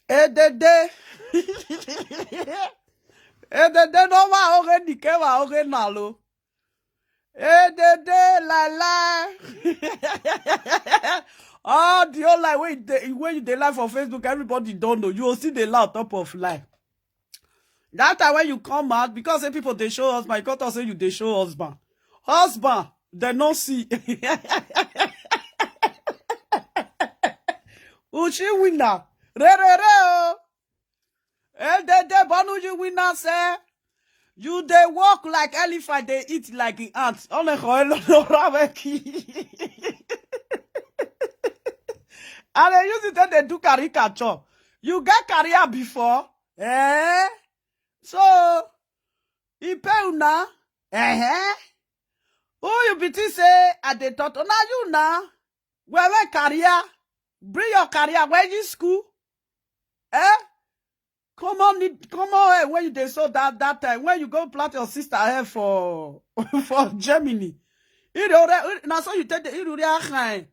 Edede. Edede no wa oge dike wa oge nalo. Edede la. Oh, the whole lie when you dey lie for Facebook, everybody don't know. You will see the lie on top of lie. That time when you come out, because say people they show husband, you can't say you they show husband. Husband, they no see. Uchi winner. Re oh. De bonuji winner say. You they walk like elephant, they eat like an ant. On a and they use it that they do caricature. You get career before? Eh? So, you pay una? Who you be say at the thought? Now you now. Where career? Bring your career. Where you school? Eh? Come on, when you they saw that time, when you go plant your sister hair for Germany. Now so you take the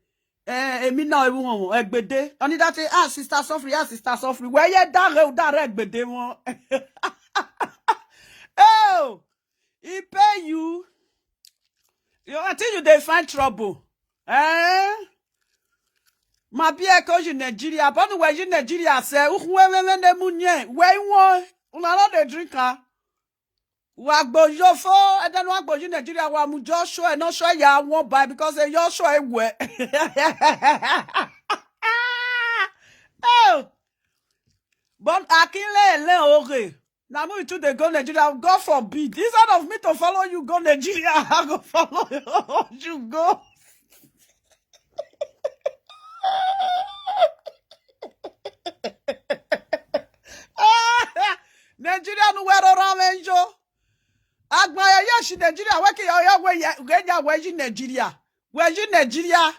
me now everyone egbede. Only that say sister suffering, sister suffering. Where you that egbede one? Oh, he pay you. Until you they find trouble. Ma bien cause in Nigeria, but no way in Nigeria say, when de munye, where one, una no de drink ah. Wagbo yofo, and then wagbo in Nigeria, wa mu Joshua, and not sure ya won't buy because they Joshua wet. Oh, but I can't le okay. Now move to the go Nigeria, God forbid. Instead of me to follow you, go Nigeria, I go follow you go. Nigeria no where around enjo. Agbaya yashi Nigeria wake ya we Nigeria. Where Nigeria?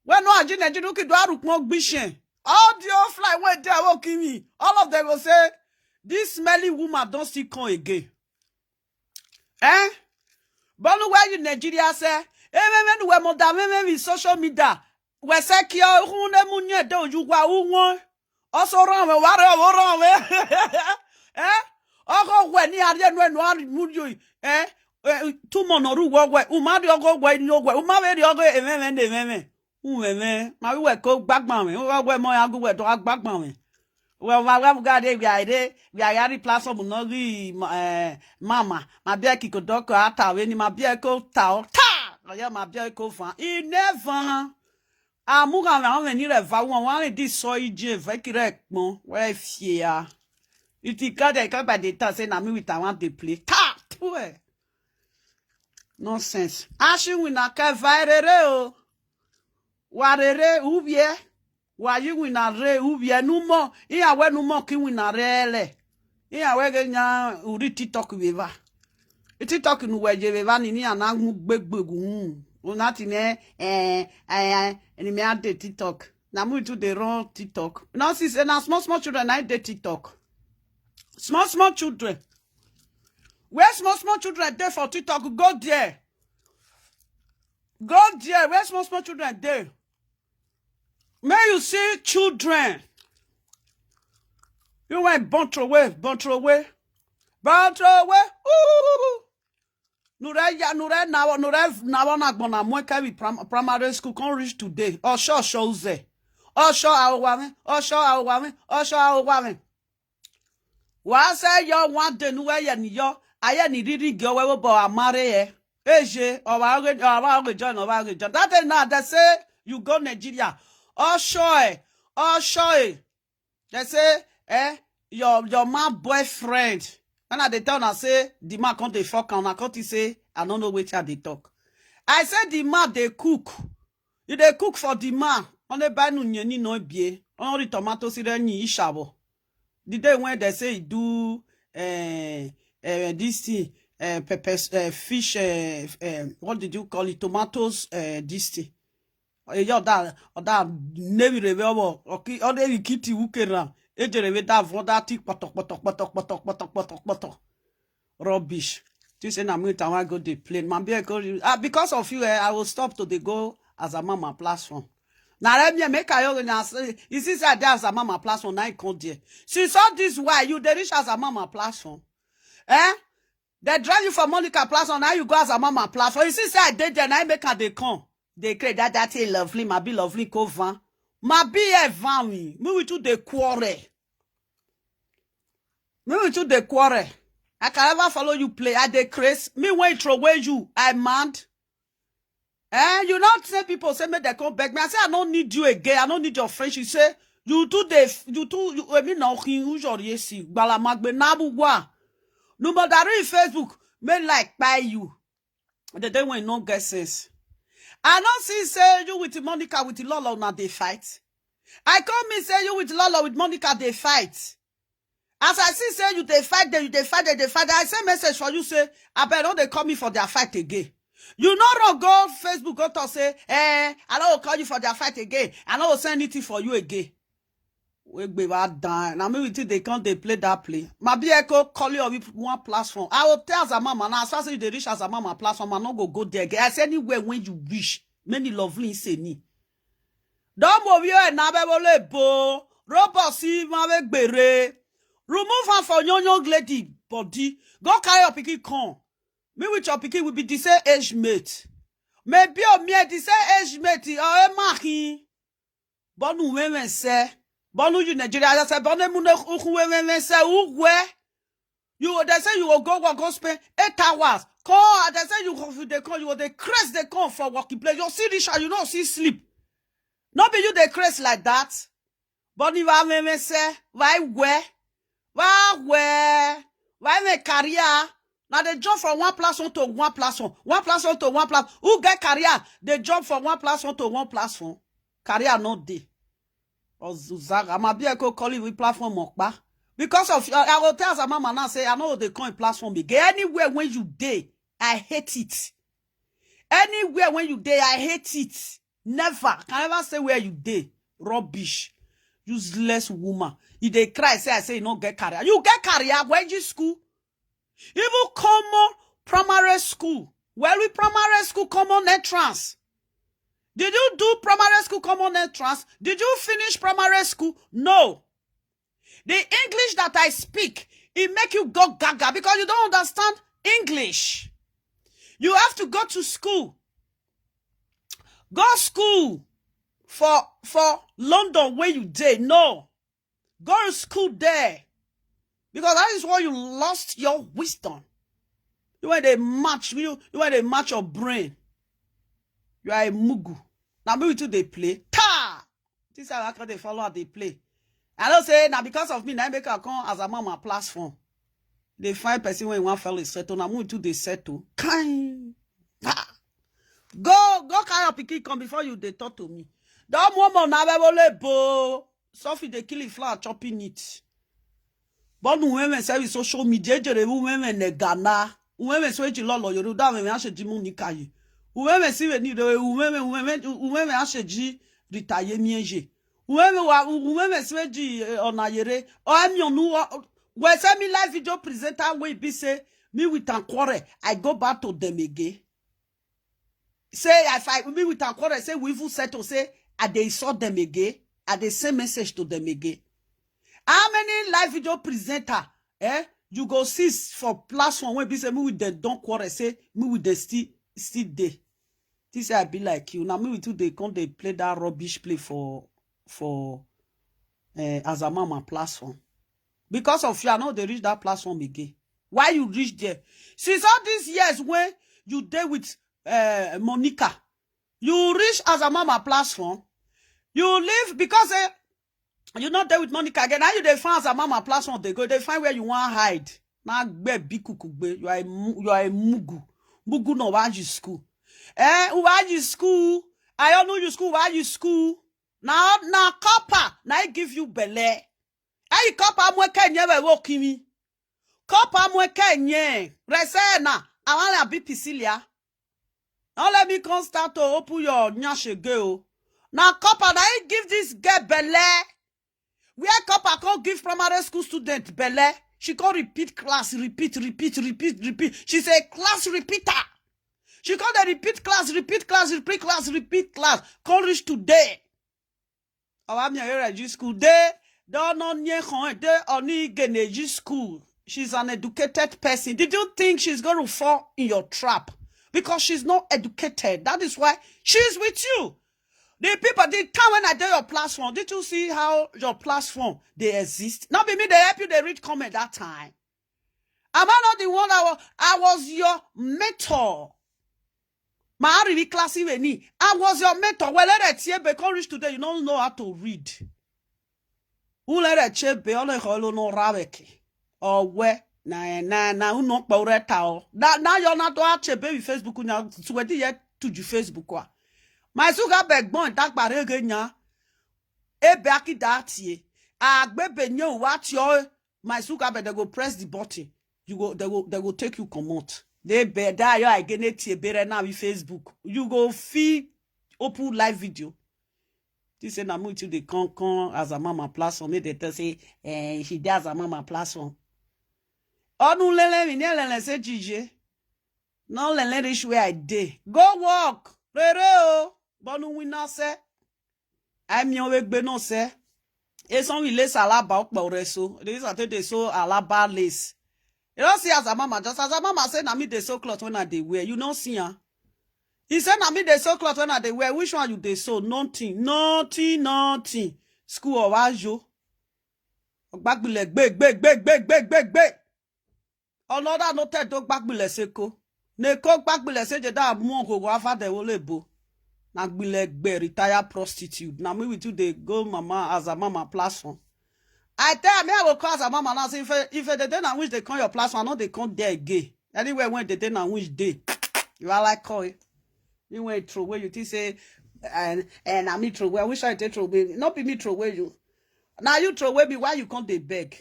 When no aji Nigeria ki do arukmo gbishen. All the old fly went there walking me. All of them will say this smelly woman don't still come again. Eh? But no where Nigeria say, when we more than social media. We say kia hune munye do you wa won. Also wrong we wrong we. Eh? Ogo we ni ade no muju eh tumo no ru wo we umadi ogo we ni ogo umawe ri ogo ememe ma we ko gbagban we we mo agu we to gbagban we we ga de we are platform no ri mama ma bia ki ko doko ata we ni ma bia ko ta oya ma bia ko fan I never amuga na we ni re va won di so ije ve ki re pon we fie ya. It is God that by the time say na me with I want to play. Ta! Nonsense. Ashi wina ka vairere o. Warere ubie. Wa you wina re ubie numo. Iya we numo ki wina rele. Iya we genya uri TikTok weva. TikTok nu weje weva ni ana gbegbegu. Unati ne ni me ade TikTok. Na mu to the wrong TikTok. Now sis na small children I dey TikTok. Small children. Where small children there for TikTok? Go there. Go there. Where small children there? May you see children. You went bunch away. Ooh. Nure now na gbona mo carry primary school can't reach today. Oh shows there. Oh show our Wa say yo wan de nu we ni yo aye ni riri go we bo amare ye eje o wa go join that is now they say you go Nigeria oh sure they say your man boyfriend and they tell na say the man come dey fuck and na come say I don't know wetin they talk. I say the man they cook. You they cook for the man on the buy nu nyeni no bie on the tomato sire ni ishabo. The day when they say do this thing pepper fish what did you call it, tomatoes this thing yo that never reveal okay all the kitty ukera ejere that for that tick potok rubbish. This say na me I go the plane man because of you I will stop to the go as a mama platform. Now let me make a say, you see, that there's a mama platform, now you come there. Since all this why you the rich as a mama platform. They drive you for Monica platform, now you go as a mama platform. You see, I did there, now I make her they come. They create that is lovely, my be lovely, go van. My be a van, me with you the quarrel. Me with you the quarrel. I can never follow you play. I decrease. Me when you throw away you, I mad. You not say people say me they come back. Me I say I don't need you again. I don't need your friends. You say you I mean no usually see. Bala magbe nabu wa. No but that in Facebook. Me like by you. The day when no get sense. I don't see say you with Monica with Lolo now they fight. I come me say you with Lolo with Monica they fight. As I see say you they fight them, they fight. I send message for you say, I bet don't they call me for their fight again. You know go Facebook go to say, I don't call you for their fight again. I don't send anything for you again. We be bad down. Now maybe they can't they play that play. My echo call you on one platform. I will tell as a mama now as far as you reach as a mama platform, I not go there again. I say anywhere when you wish. Many lovely say me. Don't move you and nabebole bo. Robot see my bere. Remove her for young lady body. Go carry your picky con. Me with your picky will be the same age mate. Maybe me the same age mate. Oh, mahi. Bonu women say. Bonu you Nigeria say. Bonu mune women say. Uwe. You they say you will go spend 8 hours. Call. They say you they call you they crest they come for working place. You see this you don't see sleep. Not be you they crest like that. Bonu women say. Why where? Why me career? Now they jump from one platform to one platform. One platform to one platform. Who get career? They jump from one platform to one platform. Career not day. Or Zuzaga. I'm a be a call you with platform Okpa. Because of I will tell some mama now say I know they call it platform again. Anywhere when you day, I hate it. Anywhere when you day, I hate it. Never. Can never say where you day. Rubbish. Useless woman. If they cry, say I say you don't get career. You get career when you school. Even common primary school. Well, we primary school common entrance. Did you do primary school common entrance? Did you finish primary school? No. The English that I speak, it make you go gaga because you don't understand English. You have to go to school. Go school for London where you did. No. Go to school there. Because that is why you lost your wisdom. You want a match, you want a match of brain. You are a mugu. Now maybe too they play. Ta! This is how they follow how they play. I don't say now because of me, now I make a come as a mama platform. They find person when one fellow is settled. Now maybe too they settle. Kind. Go carry up picky come before you they talk to me. Don't woman now bo. Sophie they kill it flower chopping it. But women say social media, women ne Ghana, women switch lolo, you do that when I should Jimunikayi. Women see when you women I should retire miege. Women switch on a yere, or I'm your new. When send me live video presenter will be say me with an quarrel, I go back to them again. Say if I me with an quarrel, say we will settle, say I they saw them again, I they send message to them again. How many live video presenter, you go see for platform when people say me with the don't quarrel, say me with the still day. This I be like you. Now me with you they come they play that rubbish play for as a mama platform. Because of you, I know they reach that platform again. Why you reach there? Since all these years when you there with Monica, you reach as a mama platform, you live because you're not there with Monica again. Now you they find as a mama platform, they go, they find where you want to hide. Now you are a mugu. Mugu no why you school. Why you school? I don't know you school, why you school? Now copper, now I give you belly. Hey, copper mwe kenye we wo kimi. Copper mwe kenye. Resena, I want to be pisilia. Now let me come start to open your nyashe girl. Now copper, now I give this girl belly. Where copper can't give primary school student belly. She can't repeat class, repeat. She's a class repeater. She can't repeat class. Can't reach today. Our Mia school. They don't know they only Geneji school. She's an educated person. Did you think she's going to fall in your trap? Because she's not educated. That is why she's with you. The people, the time when I do your platform, did you see how your platform, they exist? Not be me, they help you, they read comment that time. Am I not the one I was your mentor? My really classy veni. I was your mentor. Well, let it here because reach today, you don't know how to read. Who let it check be only hollow no rabeki. Or where na who not boreta. Now you're not to check baby Facebook now. Sweaty yet to your Facebook. My sugar bag bon tak bareganya. E baki that ye. Bebe nyo what your my sugar bag they go press the button. You go they go take you come out. They better you again it better now with Facebook. You go feed open live video. This say na me to the con as a mama platform. They tell say she does a mama platform. Onu lele mi lele say jije. No lele reach where I dey. Go walk. Rere o. Bonu winna say. I mi owe gbe no say. E son we lace alaba okpa so. This are they so alaba lace. You don't see as a mama, just as a mama say na me dey sew cloth when I dey wear. You don't see her. He said na me dey sew cloth when I dey wear. Which one you dey sew? Nothing. School or ajo. Ogbagbile gbe. Another no te do gbagbile seko. Neko gbagbile se je da mu ogogo afa de wole bo. Na gbile gbe retired prostitute. Na me with you dey go mama as a mama platform. I tell me I will call as a mama now say if the day na which they call your platform, not they come there again. Anywhere when the day na which day. You are like call it. You went through where you think say and I me throw where I wish I take throw away. Not be me throw away you. Now you throw away me why you can't they beg?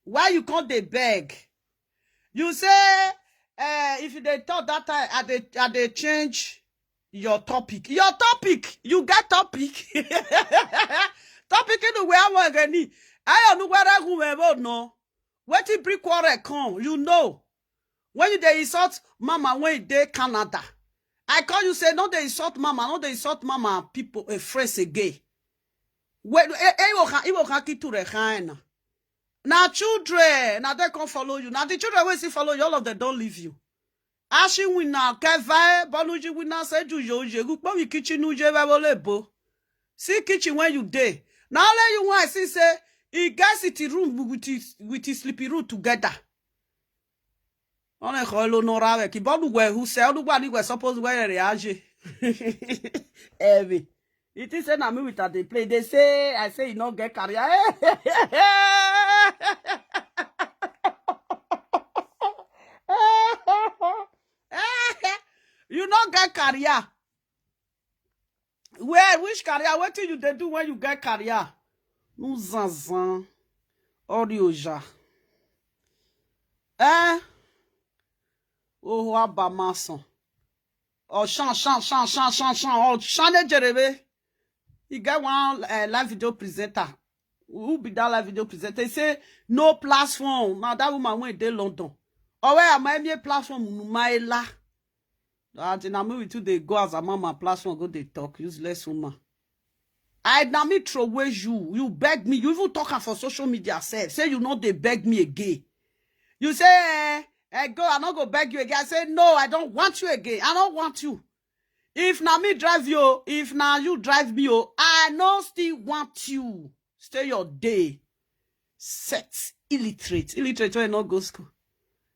Why you can't they beg? You say if they thought that time I they change your topic. Your topic, you get topic. Topic in the way I want any. I don't know where I go no. What if brick water come? You know. When you they insult mama when you dey Canada. I call you say no they insult mama, no they insult mama people friends again. When you can keep to the hand. Now children, now they can't follow you. Now the children will see follow you, all of them don't leave you. Ashi wina keva banuji wina say do yo but we kitchen nu je bo. See kitchen when you day. Now let you want see say he gets it room with his sleepy room together. On a holo no rave ki bonu we who say nobody we suppose where reage. Heavy. It is na me with that they play. They say I say you not get career. You not get career. Where which career? What do you they do when you get career? Nou zanzan. Orioja. Oh abamason. Oh chan. Oh chane jerebe. He get one live video presenter. Who be that live video presenter? He say no platform. Now that woman went to London. Oh where am I platform numaila? That in a movie too they go as a mama platform go they talk useless woman. I na me throw away you. You beg me. You even talk for social media. Say you know they beg me again. You say go I not go beg you again. I say no, I don't want you again. I don't want you. If na me drive you, if na you drive me, I no still want you. Stay your day. Set illiterate. Illiterate when not go school.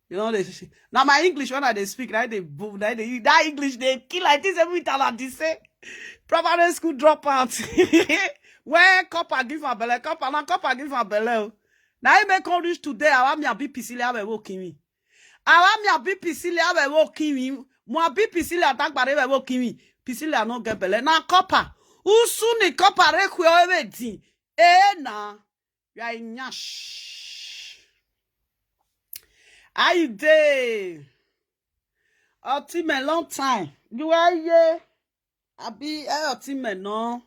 You know they now my English when I speak, right? They boom, that English they kill like this every time they say. Primary school dropout. Where copper give a belly, copper give a belly. Now I make all this today. I want me a BPC have a walking me. I want me a BPC have a walking me. Moi BPC attack by a walking me. PC no get belly. Now copper. Who soon the copper require everything? Na. You are in yash. I day. Ultimate long time. You are here. I be ultimate no.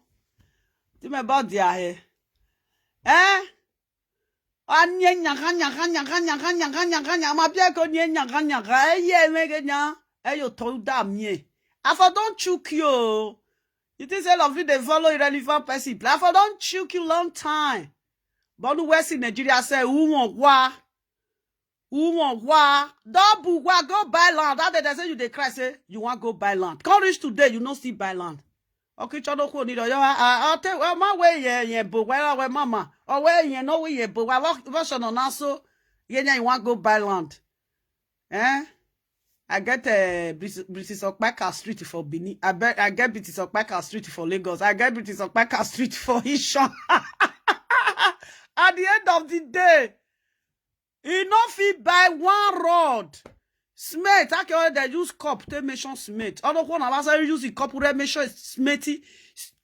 Ultimate about dia here. Anya nyaka. Ma bia ko nyaka. Ye megenya. You told damn ye. I for don't choke you. You think say of you they follow irrelevant person. Platform don't choke you long time. But no West in Nigeria say who want wa? Double wa go buy land. That they say you they cry say you want go buy land. Come reach today, you no still buy land. Okay, chado ko ni do. I'll tell well my way yeah but where mama. Or where you know we but what version on also you want go buy land. Eh? I get British Okpaika Street for Benin. I get British Okpaika Street for Lagos. I get British Okpaika Street for Ishan. At the end of the day, you no fit buy one rod. Smith, I can they use cup to mention Smith. Other one of us use the cup to mention Smithy.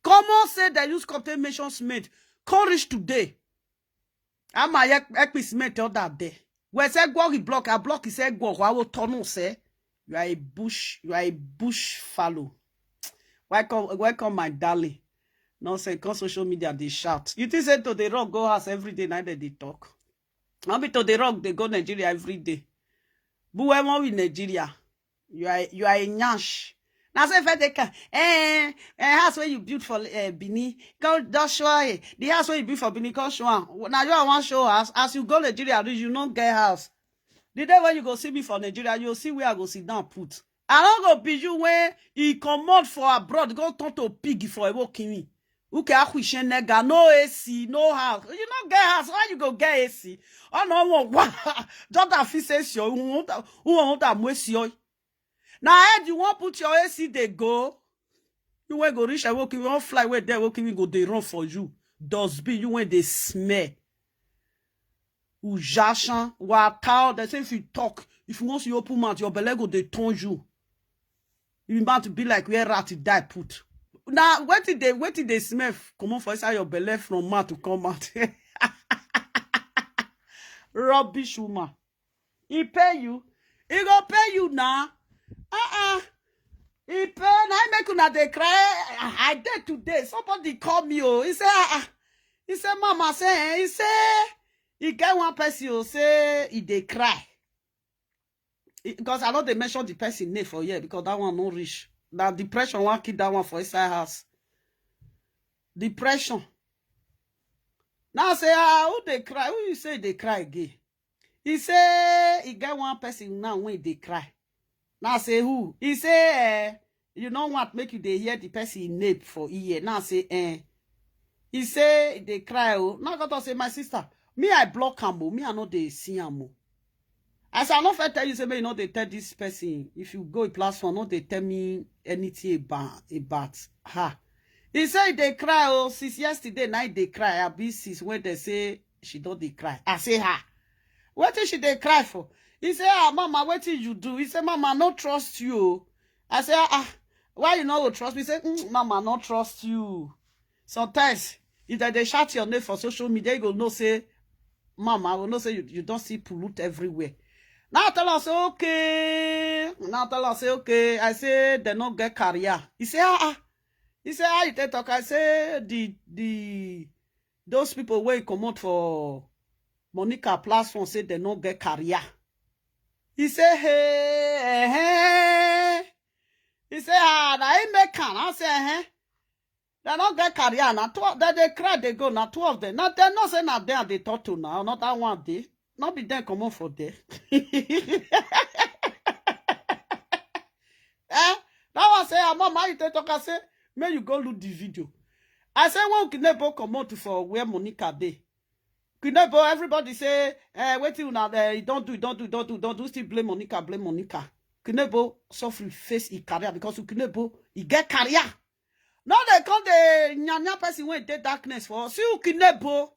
Common say they use cup to mention Smith. Courage today. I'm a ekpi Smith other day. When say go he block, I block he say go. I will turn say. You are a bush fallow. Welcome, my darling. No say, cause social media they shout. You think say to the rock go house every day, night they talk. Not be to the rock, they go Nigeria every day. But when we Nigeria, you are a nyash. Now say if they can, house where you built for Bini, go Joshua, the house where you built for Bini, go show. Now you want show us as you go Nigeria, you don't get house. The day when you go see me for Nigeria, you'll see where I go sit down put. I don't go be you when he come out for abroad, go turn to pig for a walking me. Okay, nega, no AC, no house. You don't get house, why you go get AC? Oh no, what? Don't have to say so. Who want that mwesi? Now, you want put your AC, they go. You want go reach a walking, you want fly where they walking, go they run for you. Does be you when they smell. Ou jachan, ou atao, they say if you talk, if you want to open mouth, your belly go they turn you. You about to be like where rat die put. Now, wait till they smell come on for inside your belly from mouth to come out. Rubbish woman. He pay you. He go pay you now. He pay now make una they cry. I did today. Somebody call me. Oh, he said, Mama say, he say. He get one person who say he dey cry. Because I know they mention the person name for here because that one no rich. That depression one keep that one for inside house. Depression. Now say who they cry? Who you say they cry again? He say he get one person now when they cry. Now say who? He say you know what make you they hear the person name for ear. Now say He say they cry. Oh, now got to say my sister. Me, I block him. Me, I know they see him. As I not tell you, say, me, you know, they tell this person, if you go a platform, no, they tell me anything about her. He say they cry, oh, since yesterday night they cry. I be since when they say she don't they cry. I say her. What did she they cry for? He say, Mama, what did you do? He say, Mama, I no trust you. I say, why you not trust me? He say, Mama, I no trust you. Sometimes, if they shout your name for social media, you go no say, Mama, I will not say you don't see pollute everywhere. Now tell us okay. I say they not get career. He say He say how you take talk? I say those people where come out for Monica platform say they not get career. He say hey. He say I make can. I say they don't get career now. They cry, they go now. 2 of them. Now they not say now they talk to now. Not that one day. Not be them come on for there. That one say, Mama, you talk. I say, may you go look the video. I say, well, Kinebo come out for where Monica dey. Kinebo, everybody say, wait till now. Don't do. Still blame Monica. Kinebo suffer face his career because Kinebo he get career. Now they call the nyanya person when they darkness for see Kinebo.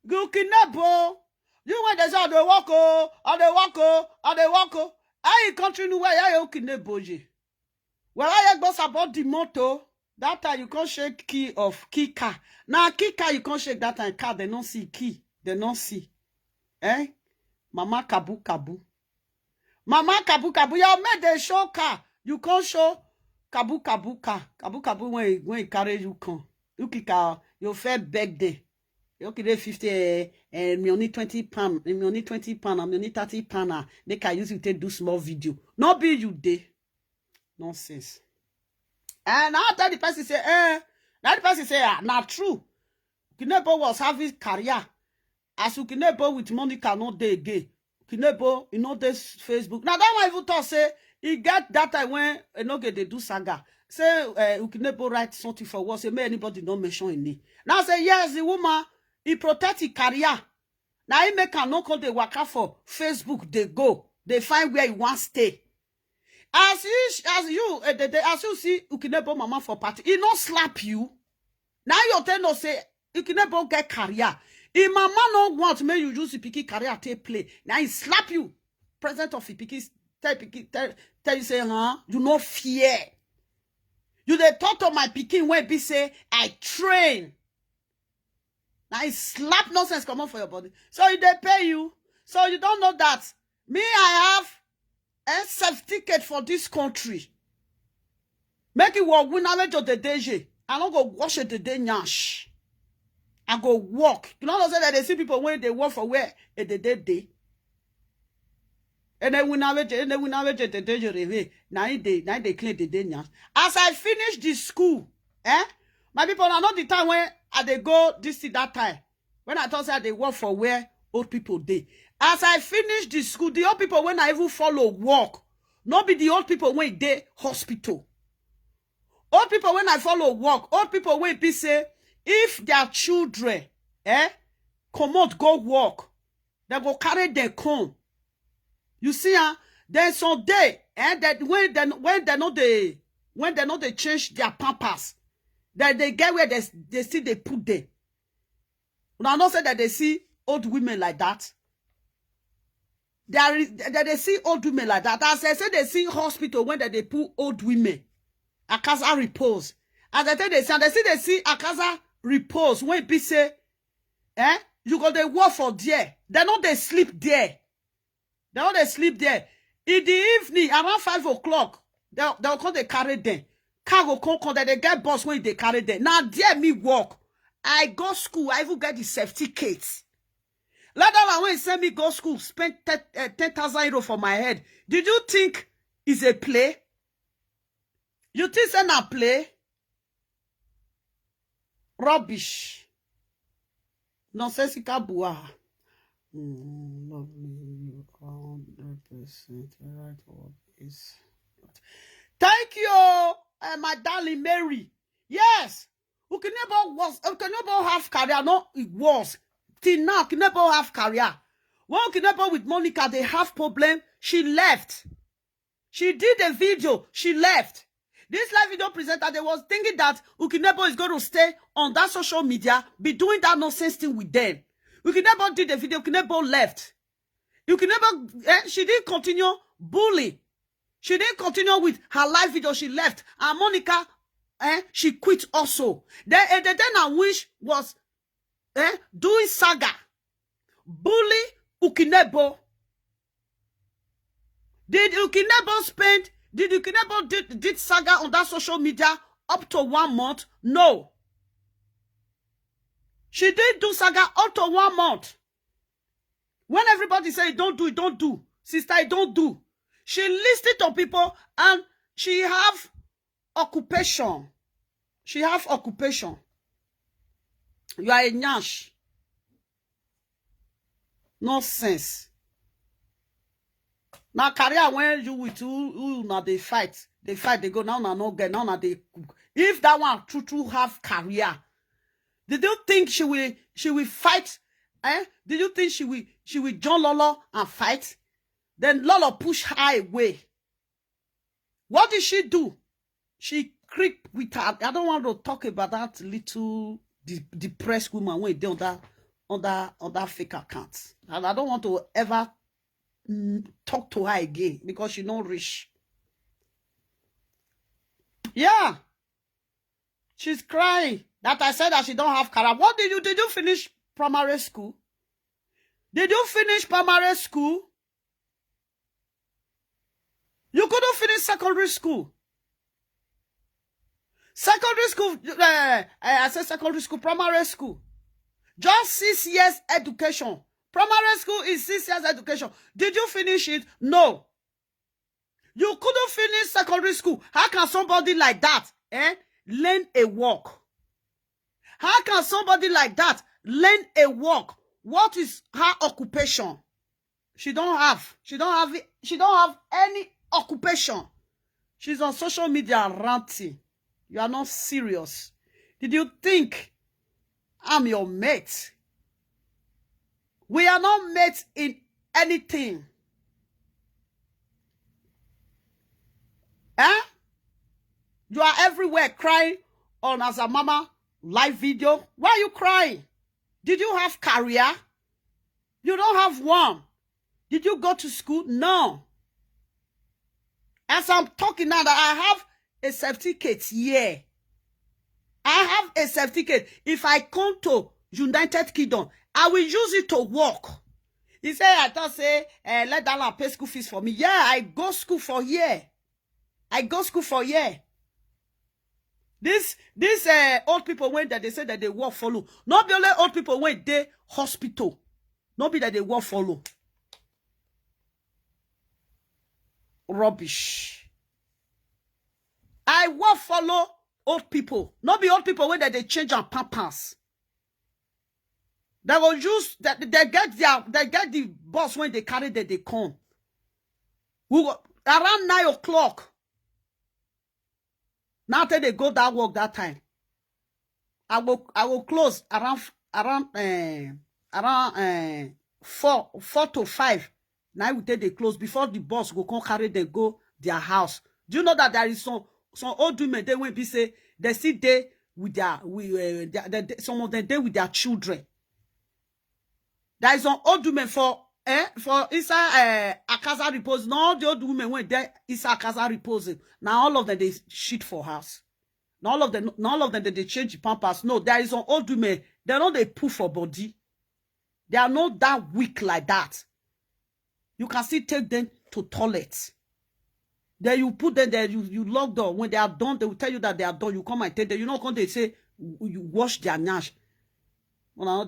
Go Kinebo. You when they say they walk. I continue where I Kinebo je. Well, I go about the motto. That time you can't shake key of key car. Now key car you can't shake that time car. They don't see key. They don't see. Mama kabu. Mama kabu. You made the show car. You can't show kabu car. Kabu when you carry you come. You kick you fair beg there. You can 50 and me only 20 pound. Me only 20 pound. Me only 30 pound. They can use it to do small video. Not be you day. Nonsense. And I tell the person say, now the person say, not true. Ukinebo was having career. As Ukinebo with Monica no day again. Ukinebo, you know this Facebook. Now that one even thought say, he get that time when Enoge they do saga. Say Ukinebo write something for what say may anybody not mention in it. Now say yes, the woman he protect his career. Now he make a no call the waka for Facebook. They go, they find where he want stay. As you see Ukinebo mama for party, he not slap you. Now you tell no say Ukinebo get career. If mama no want me you use the picky career take play. Now he slap you. Present of the picky tell you say, you no fear. You they talk to my pikin when be say I train. Now he slap nonsense come on for your body. So they pay you. So you don't know that. Me, I have a certificate for this country. Make it work. We never do the DJ. I don't go wash it the day nyash. I go walk. You know say that they see people when they work for where at the day. And then we never do the DJ. Now they clean the day nyash. As I finish the school, my people are not the time when they go this that time. When I thought that they work for where old people dey. As I finish the school, the old people when I even follow work, not be the old people when they hospital. Old people when I follow work, old people when be say, if their children, come out go work, they go carry their come. You see, then some day, that when they know they change their pampers, that they get where they see they put them. Now not say that they see old women like that. That they see old women like that. As I say they see hospital when they put old women. Akaza repose. As I tell they see Akaza repose when be say, you go they work for there. They know they sleep there. They know they sleep there. In the evening, around 5 o'clock, they'll come they carry them. Cargo come that they get bus when they carry them. Now there me work. I go school, I even get the certificates. Later on, when he sent me go school, spent 10,000 euro for my head. Did you think it's a play? You think it's a play? Rubbish. Nonsensical bois. Love me, you 100% right word is. Thank you, my darling Mary. Yes. Ukinebo have career. No, it was. Till now, Ukinebo have career. When Ukinebo with Monica, they have problem. She left. She did a video. She left. This live video presenter, they was thinking that Ukinebo is going to stay on that social media, be doing that nonsense thing with them. Ukinebo did the video. Ukinebo left. Ukinebo, she didn't continue bully. She didn't continue with her live video. She left. And Monica, she quit also. Then I wish was doing saga. Bully Ukinebo. Did Ukinebo did saga on that social media up to 1 month? No. She did do saga up to 1 month. When everybody say don't do it, don't do. Sister, don't do. She listed to people and she have occupation. She have occupation. You are a nyash. Nonsense. Now career when you with who now they fight, they go now no get now they cook. If that one true have career, did you think she will fight? Did you think she will join Lolo and fight? Then Lolo push her away. What did she do? She creep with her. I don't want to talk about that little depressed woman when they on that fake account. And I don't want to ever talk to her again because she not rich. Yeah. She's crying that I said that she don't have career. What did you finish primary school? Did you finish primary school? You couldn't finish secondary school. Secondary school, I said secondary school, primary school. Just 6 years education. Primary school is 6 years education. Did you finish it? No. You couldn't finish secondary school. How can somebody like that learn a work? How can somebody like that learn a work? What is her occupation? She don't have any occupation. She's on social media ranting. You are not serious. Did you think I'm your mate? We are not mates in anything. You are everywhere crying on Azamama live video. Why are you crying? Did you have career? You don't have one. Did you go to school? No. As I'm talking now, that I have a certificate here. I have a certificate. If I come to United Kingdom, I will use it to work. He said, I thought, say, let that pay school fees for me. Yeah, I go school for year. I go school for year. These old people went that they said that they work follow. Not be only old people went they hospital. Not be that they work follow. Rubbish. I work follow old people. Not be old people when they change our pampers. They will use that they get the bus when they carry that they come. We go around 9 o'clock. Now till they go that work that time. I will close around 4 to 5. Now we take they close before the bus go come carry they go their house. Do you know that there is some old women they will be say they sit there with some of them there with their children. There is some old women for inside Akaza repose. Now the old women went there inside Akaza reposing. Now all of them they shit for house. Now all of them they change the pampers. No, there is some old women they know they poo for body. They are not that weak like that. You can still take them to toilet. Then you put them there, you lock door. When they are done, they will tell you that they are done. You come and take them. You know, when they say, you wash their nash. I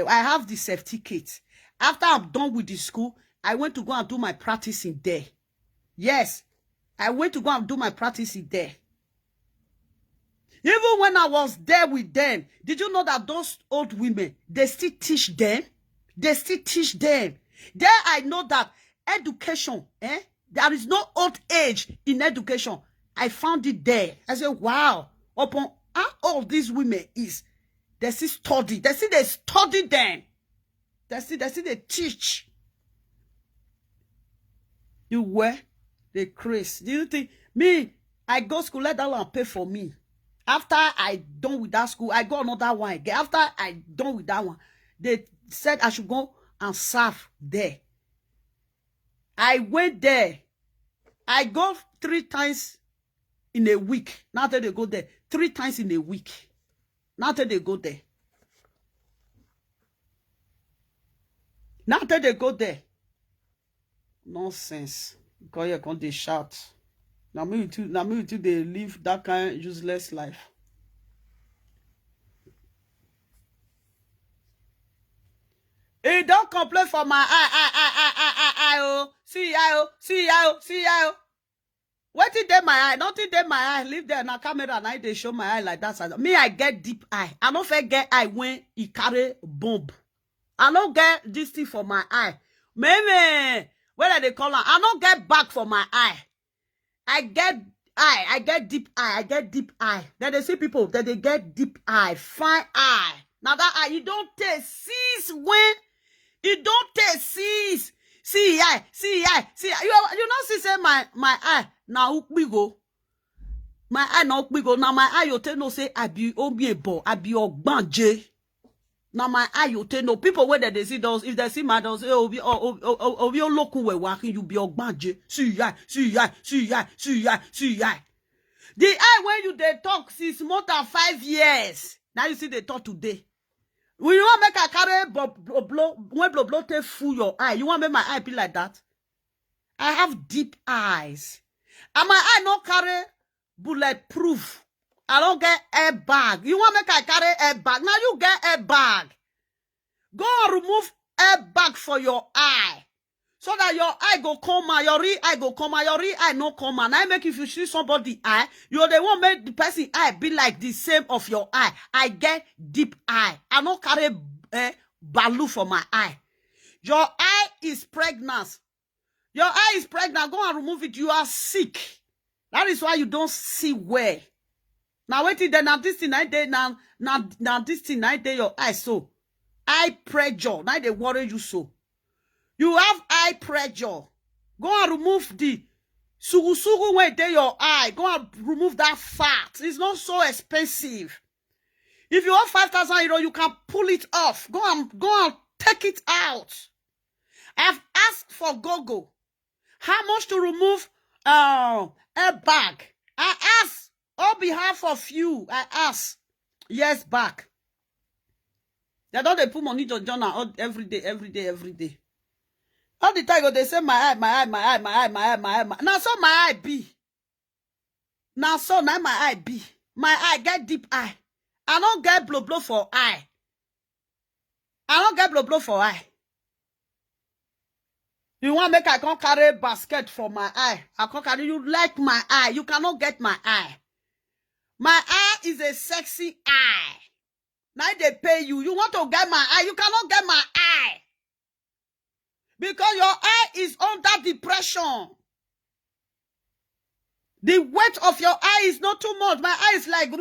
have the certificate. After I'm done with the school, I went to go and do my practice in there. Yes, I went to go and do my practice in there. Even when I was there with them, did you know that those old women, they still teach them? They still teach them. There I know that education, there is no old age in education. I found it there. I said, wow, upon how old these women is, they still study. They study them. They teach. You were the Chris. Do you think me? I go school, let that one pay for me. After I done with that school, I got another one again. After I done with that one, they said I should go and serve there. I went there. I go 3 times in a week. Now that they go there 3 times in a week. Now that they go there. Now that they go there. Nonsense. Because you're going to shout. Now me too, they live that kind of useless life. He don't complain for my eye, see I. What did they my eye? Nothing they my eye. Leave there na camera and I they show my eye like that. Me, I get deep eye. I don't forget eye when he carry bomb. I don't get this thing for my eye. Maybe where they call her? I don't get back for my eye. I get eye. I get deep eye. I get deep eye. Then they see people that they get deep eye, fine eye. Now that eye, you don't take seize when you don't take seize. See eye. You not see say my eye now we go. My eye now we go. Now my eye you tell no say I be obiebo. I be ogbanje. Now my eye you tell no people where they see those if they see my those obi local we working you be ogbanje. See eye. The eye when you they talk since more than 5 years. Now you see they talk today. When you want make a carry blow take fool your eye. You want make my eye be like that? I have deep eyes. And my eye not carry bulletproof. I don't get airbag. You want make I carry airbag? Now you get airbag. Go and remove airbag for your eye. So that your eye go come out, your real eye go come out, your real eye no come out. Now make if you see somebody eye, you the one make the person eye be like the same of your eye. I get deep eye. I don't carry balloon for my eye. Your eye is pregnant. Your eye is pregnant. Go and remove it. You are sick. That is why you don't see well. Now wait till then. Now this thing I day now this thing I day your eye so eye pressure. Now they worry you so. You have eye pressure. Go and remove the sugu when they your eye. Go and remove that fat. It's not so expensive. If you have 5,000 euros, you can pull it off. Go and take it out. I've asked for Gogo how much to remove a bag. I asked on behalf of you. I asked years back. They don't put money to journal every day. All the time they say my eye. Now so my eye be. Now so now my eye be. My eye get deep eye. I don't get blow for eye. I don't get blow for eye. You want make I can't carry basket for my eye. I can't carry you like my eye. You cannot get my eye. My eye is a sexy eye. Now they pay you. You want to get my eye. You cannot get my eye. Because your eye is under depression. The weight of your eye is not too much. My eye is like,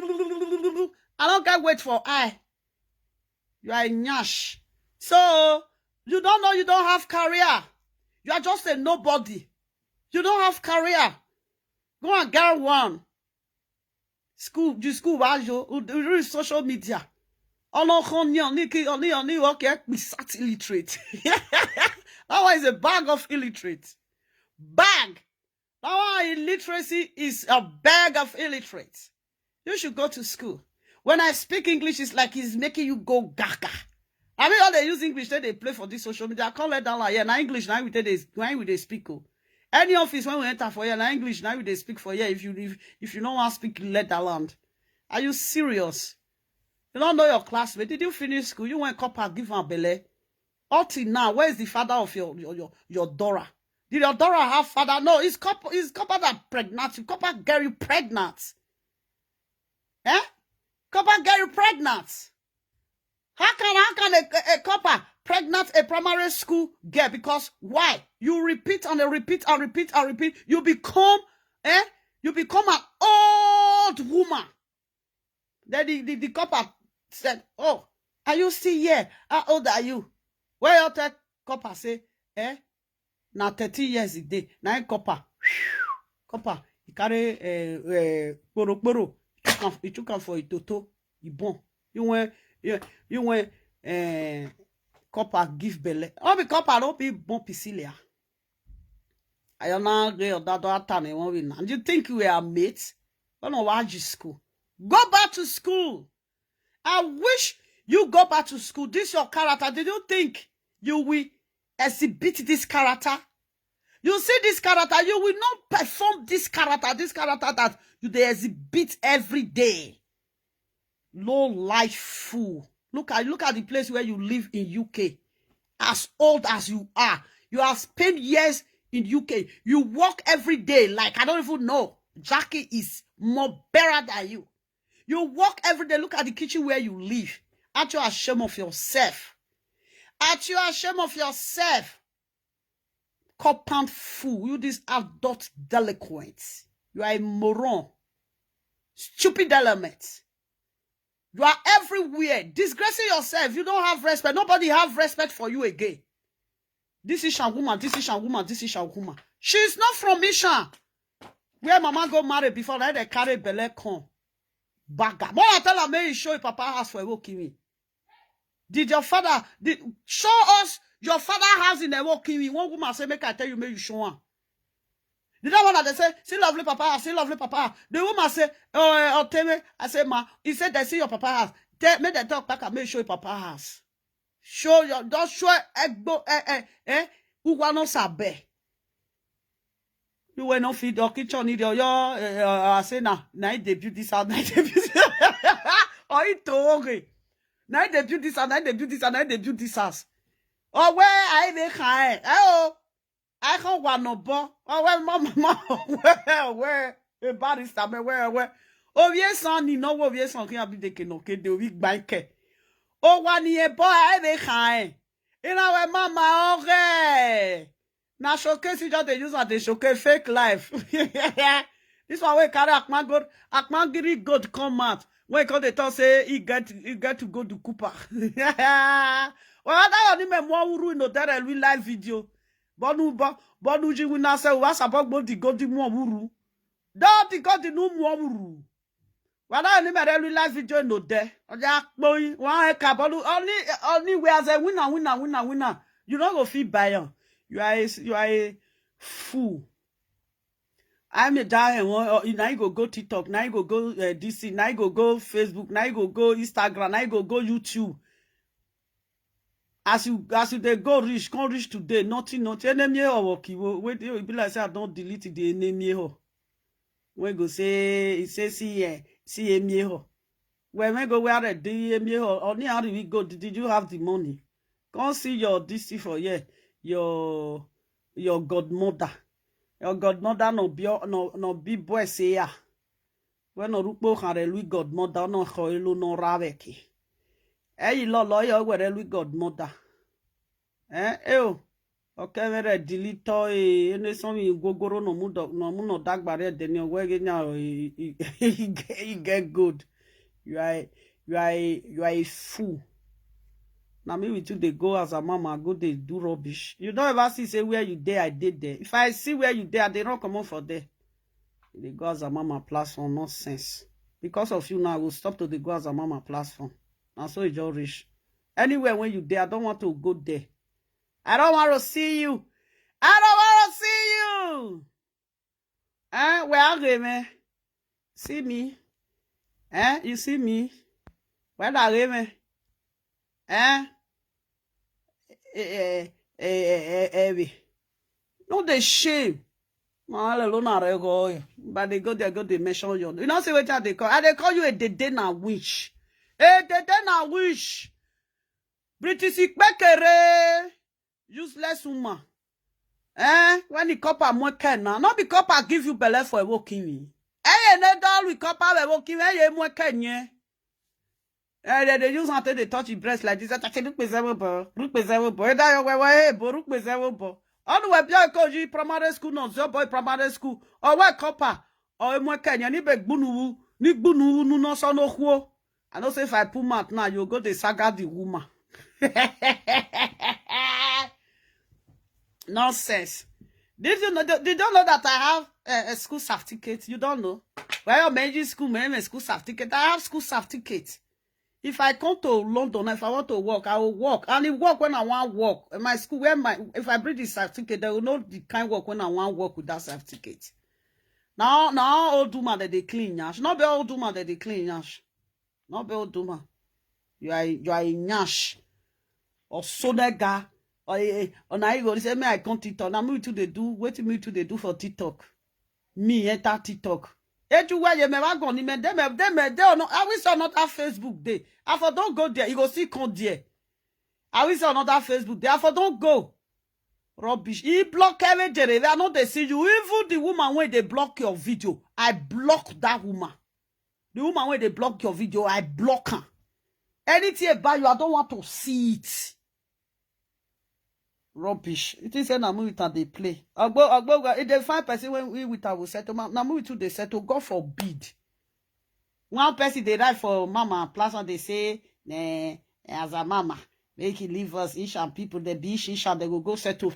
I don't get weight for eye. You are a nyash. So, you don't know you don't have career. You are just a nobody. You don't have career. Go and get one. School, you social media. Illiterate. That one is a bag of illiterate. Bag. That one illiteracy is a bag of illiterate. You should go to school. When I speak English, it's like it's making you go gaga. I mean, all they use English, they play for this social media. I can't let down like, yeah, now English, now we they speak. Oh. Any office, when we enter for here, now English, now we they speak for here. If you don't want to speak, let that land. Are you serious? You don't know your classmate. Did you finish school? You went copper, give her belly. Up till now, where is the father of your Dora? Did your Dora have father? No, it's copper that pregnant. Copper get you pregnant. Eh? Copper get you pregnant. How can a copper pregnant a primary school girl? Because why? You repeat and repeat and repeat and repeat. You become an old woman. Then the copper said, "Oh, are you still here? How old are you?" Where you tell copper say, now 30 years a day. Now copper, he carry poro. He took him for a toto. He born. You went copper give belly. All the copper don't be born pisilia. I am not real that time. And you think we are mates? I don't know why you school. Go back to school. I wish you go back to school. This is your character. Did you think you will exhibit this character? You see this character, you will not perform this character that you they exhibit every day. Low life fool. Look at the place where you live in UK. As old as you have spent years in UK. You work every day like I don't even know. Jackie is more better than you. You work every day. Look at the kitchen where you live. Aren't you ashamed of yourself? Aren't you ashamed of yourself? Compound fool. You this adult delinquent. You are a moron. Stupid element. You are everywhere. Disgracing yourself. You don't have respect. Nobody have respect for you again. This is Shanguma. This is Shanguma. This is Shanguma. She's not from Isha. Where mama go marry before that they carry belle con. Baga. More I tell her, may you show your papa house for Ewokimi. Did your father show us your father house in Ewokimi? One woman say, make I tell you, may you show one. The other one that they say, see lovely papa, see lovely papa. The woman say, oh, tell me. I say, ma, he said they see your papa house. Make them talk back and make show your papa house. Show your, don't show who want sabe. You will not feed your kitchen need your I say now debut this out, now debut. Oh, it told now debut this out, now debut this out, now debut this house. Oh, where I make high. Oh, I can't want no bo. Oh, where mama, where a barista, where. Oh, yes, son, you know what yes, son can be taken. Okay, the week bank. Oh, 1 year boy, I dey high. You know where mama, okay. Now, showcase you just use at the showcase fake life. This one way carry Akman God come out. When they talk say he get to go to Cooper. Well, that only me more uru no that real live video. Bonu ji we na say we support go the go the more uru. Don't the go the no more uru. Well, that only me real live video no there. Oja boy, one ka bonu only we as a winner. You don't go feel buy. You are a fool. I'm a giant. Now you go TikTok. Now you go DC. Now you go Facebook. Now you go Instagram. Now you go YouTube. As you they go reach, can't reach today. Nothing. Enemy or wait, you be like say I don't delete the enemy ho. When go say see me ho. When go where the enemy ho. Only how we go? Did you have the money? Can't see your DC for your godmother. Your godmother no be boy say ya. When no rupo kare lui godmother no khoilo no raveki. Eh lo yo were lui godmother. Okay mere delete ene so mi gogoro no mu dagbare de ni owe nya he get good. You are a fool. Now me with you they go as a mama go they do rubbish. You don't ever see say where you there, I did there. If I see where you there, they don't come on for there. They go as a mama platform, nonsense. Because of you now, I will stop to the go as a mama platform. And so it's all rich. Anywhere when you there, I don't want to go there. I don't want to see you. I don't want to see you. Where are you, man? See me? You see me? Where are you, man? No, they shame. But they go there, they mention you. You know, see what they call? And they call you a dedena witch. A dedena witch. British Ikbekere. Useless woman. When the copper more can now. Not the copper give you belly for a walking me. Doll with copper walking me. More can ye. They use until they touch your breast like this. I say, look, look, all the way, because you primary school, no, so boy, primary school, or what copper, or more Kenya, ni beg bunu, no, so no who. I don't say if I pull mouth now, you go to saga the woman. Nonsense. Did you know that I have a school certificate? You don't know? Well, maybe school, maybe school certificate. I have school certificate. If I come to London, if I want to work, I will work. And if work when I want to work. In my school, if I bring the certificate, they will know the kind of work when I want to work with that certificate. Now old woman that they clean yash. Not be old woman that they clean yash. Not be old woman. You are a yash. Or so that guy. Or now you go say me I come TikTok. Now me too they do. What me too they do for TikTok? Me enter TikTok. You where you never go ni me them no. I will say not that Facebook day. I for don't go there. You go see come there. I will say another Facebook day. I for don't go. Rubbish. He block every day. They are not they see you. Even the woman when they block your video, I block that woman. The woman when they block your video, I block her. Anything about you, I don't want to see it. Rubbish. It is a movie that they play. If they find person when we with our settlement, now movie too they settle. God forbid. One person they write for mama plus and they say, nah, as a mama, make it leave us Ishan people. They be Ishan, they will go settle.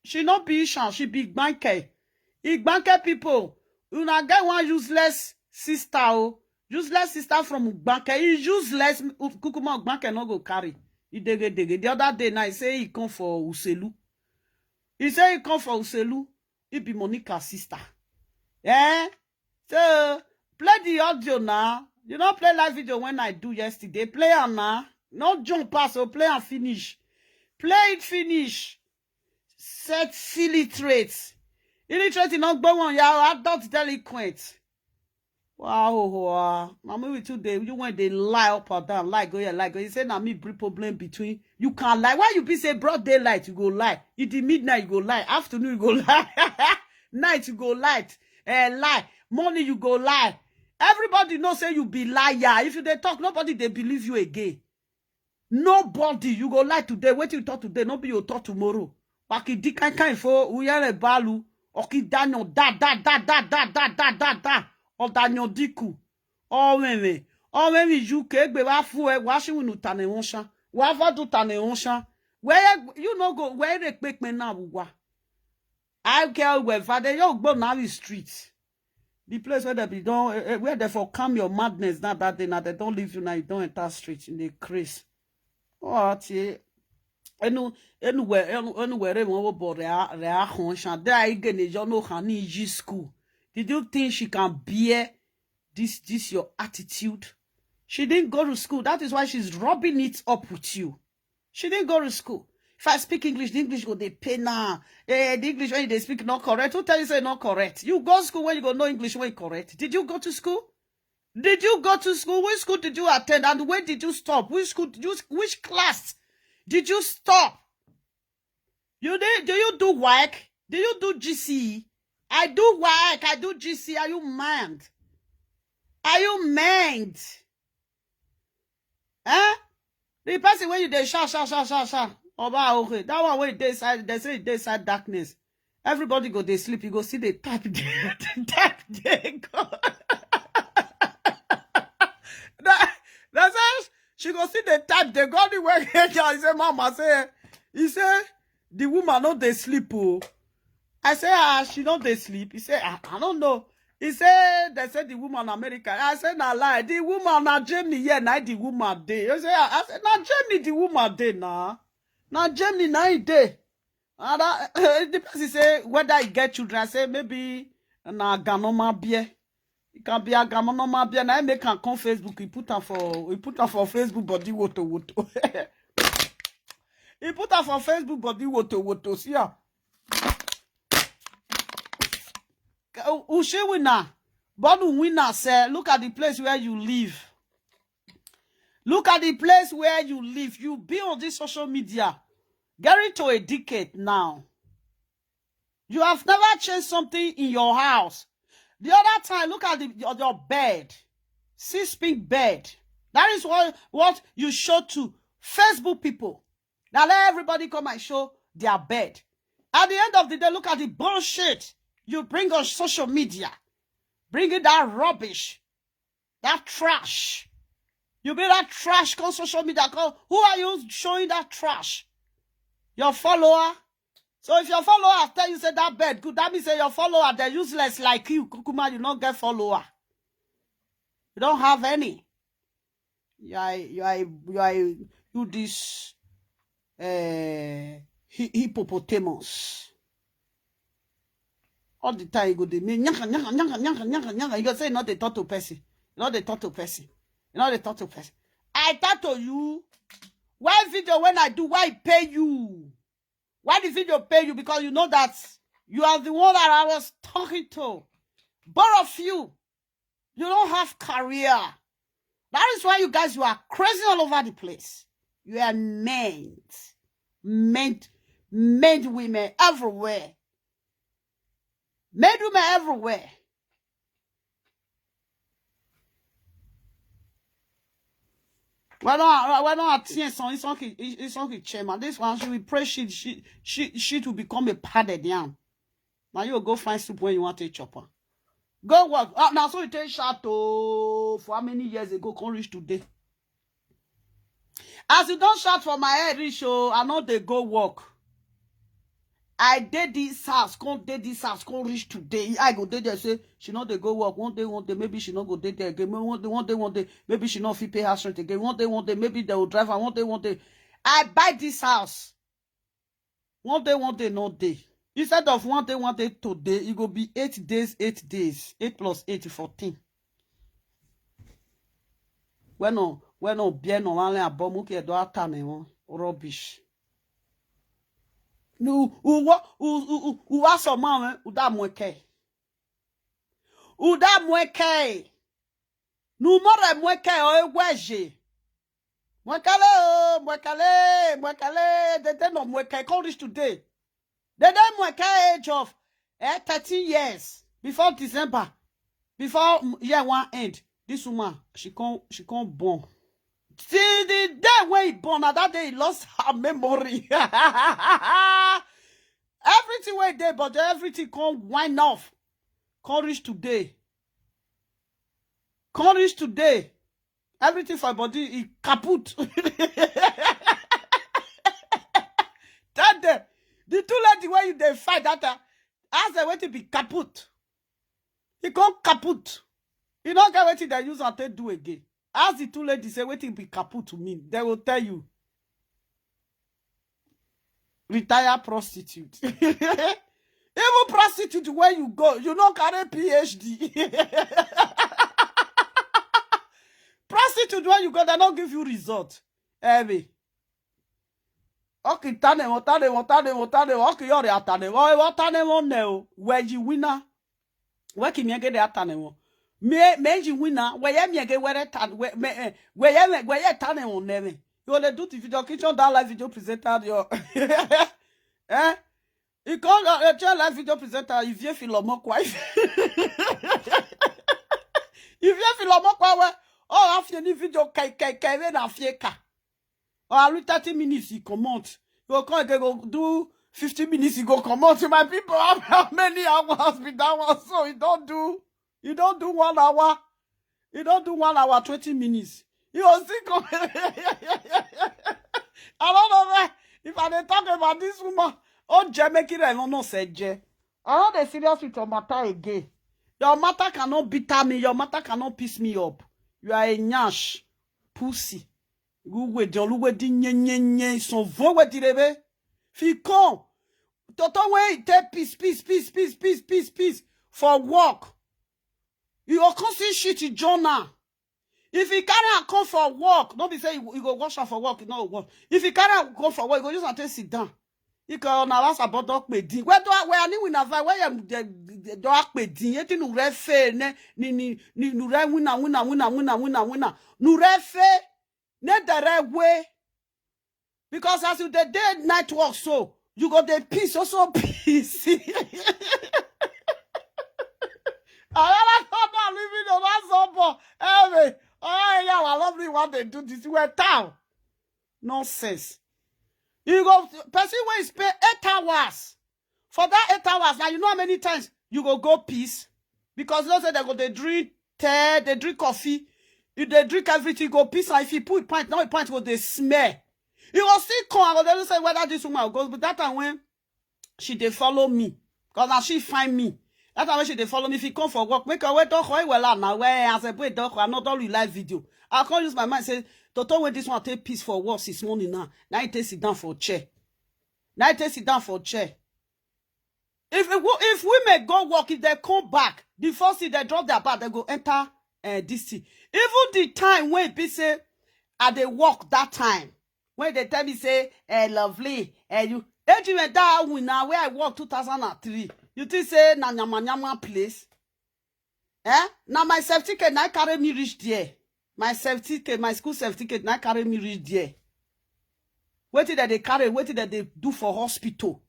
She not be Ishan, she be banker. Banker people. You not get one useless sister. Oh. Useless sister from banker. He useless. Kukuma banker no go carry. The other day now he say he come for Uselu. He say he come for Uselu. He be Monica's sister. So play the audio now. You don't play live video when I do yesterday. Play on now. Not jump pass or play and finish. Play it finish. Set silly traits. Illiterate not go on your adult delinquent. Wow, mama with today, you when they lie up or down, lie go here, lie go. You say now me bring problem between you can't lie. Why you be say broad daylight you go lie? In the midnight you go lie, afternoon you go lie, night you go light, lie, morning you go lie. Everybody know say you be liar. If you they talk, nobody they believe you again. Nobody you go lie today. Wait till you talk today, nobody you talk tomorrow. Waki di kind for uyere balu. Oki danyo da. O danyo diku. O meme you kegbe wa fu e wa shi winu tane wonsha. Wa va do tane wonsha. Where you no go where they quick me now wa. I care where father you go now the street. The place where they be don't where they for calm your madness now that day now they don't leave you now you don't enter street in the craze. What anywhere won bo re ahun shan there again is you know Hygiene school. Did you think she can bear this your attitude? She didn't go to school. That is why she's rubbing it up with you. She didn't go to school. If I speak English, the English go they pay now. The English when they speak not correct. Who tell you say not correct? You go to school when you go know English when correct. Did you go to school? Did you go to school? Which school did you attend? And when did you stop? Which school did you, which class did you stop? You did, do you do work? Do you do GCE? I do work, I do GCE. Are you mad? Are you mad? Huh? The person when you dey shout. Oba okay. That one when they say they side darkness. Everybody go they sleep. You go see the type there. Type there go. That's how she go see the type they go the way. He say, Mama say, he say the woman not they sleep. Oh. I say, she not they sleep. He say, I don't know. He say, they say the woman America. I say, na lie. The woman na Germany, yeah, na the woman day. I say, na Germany, the woman day, na. Na Germany, na day. And the person say, whether he get children, I say, maybe, na ganoma beer. It can be a ganoma beer. Na I make him come Facebook. He put her for Facebook, body Wortoworto. He put her for Facebook, body Wortoworto. See ya. Ushi winner, Bonu winner say, look at the place where you live. Look at the place where you live. You be on this social media. Getting to a decade now. You have never changed something in your house. The other time, look at your bed. 6-pink bed. That is what you show to Facebook people. Now let everybody come and show their bed. At the end of the day, look at the bullshit you bring on social media. Bringing that rubbish. That trash. You bring that trash on social media. Who are you showing that trash? Your follower? So if your follower tell you say that bed good, that means say your follower they're useless like you. Kukuma, you don't get follower. You don't have any. You this hippopotamus. All the time you go to me, you go say not the talk to person. Not the talk to person. Not the talk to person. I talk to you. Why video when I do, why pay you? Why the video pay you? Because you know that you are the one that I was talking to. Both of you, you don't have career. That is why you guys, you are crazy all over the place. You are men women everywhere. Men women everywhere. Why not it's chairman. This one she will pray she will become a padded yam. Now you go find soup when you want to chop her. Go work. Now so you take shot for how many years ago can't reach today. As you don't shout for my head, reach I know they go work. I did this house, can't reach today. I go there say she know they go work. One day, maybe she not go there again. One day, maybe she not fit pay house rent again. One day, maybe they will drive her. One day. I buy this house. One day, no day. Instead of one day today, it go be 8 days, 8 days. 8 plus 8 is 14. When no bien no only a bomb que do atane rubbish. No, who was a man, Uda Mweke. Nous more mweke o weje. Mwekale. They no mweke. Can't reach today. They mweke age of 13 years before December, before year one end. This woman, she can't born. See the day when he born, and that day he lost her memory. Everything went there, but everything can't wind off. Can't reach today. Can't reach today. Everything for body is kaput. That day, the two lady where they fight that as they wait to be kaput. He can't kaput. You don't get what they use and they do again. As the two ladies say, waiting be kaput to me, they will tell you. Retire prostitute. Even prostitute where you go, you don't carry PhD. Prostitute where you go, they don't give you result. Okay, tane. Okay, you're a tane. What tane one now? Where you winner? Where can you get the tane one? Meji winner, where you get where you tane on never. You only do the video kitchen that live video presenter your eh? You call a live video presenter if you feel more quiet. If you feel more quiet, oh, after the video kai na fieka. Or every 30 minutes you comment. You go do 50 minutes you go comment to my people. How many hours be that one? So you don't do 1 hour. You don't do 1 hour 20 minutes. You will see I don't know if I dey talk about this woman. Oh, Jamaican, I don't know, said Jay. I'm not serious with your matter again. Your matter cannot bitter me. Your matter cannot piss me up. You are a nyash. Pussy. Vous di nye son vo we direbe. Ficon. Toto we take peace for work. You can't see shit in journal. If you carry a come for work, don't be say you go wash out for work, you know work. If you carry a come for work, you go just and sit down. You can now ask about dog pedi. Where ni win a where you the dog pedi. Yeti nu refe ni nu re wina. Nu refe ne the way. Because as you the day night work so, you got the peace also peace. I don't living on that somewhere. Hey, oh yeah, I love me what they do this. We're town. Nonsense. You go person where spend 8 hours. For that 8 hours, now you know how many times you go peace. Because they say they drink tea, they drink coffee, if they drink everything, go peace. And if you put pint, now pint will they smell. You will see come and they say whether this woman goes, but that time when she they follow me. Because now she find me. That time when she they follow me, if you come for work, make her wait talk well now. Where as a boy talk, I'm not only live video. I can't use my mind say, Toto when this one take peace for work this morning now. Now it take sit down for chair. If women go work, if they come back, the first thing they drop their bag, they go enter this thing. Even the time when people say, they work that time, when they tell me say, lovely, you, even that one now where I work 2003, you think say na nyama place? Now my certificate now carry me reach there. My certificate, my school certificate now carry me reach there. What did they carry? What did they do for hospital?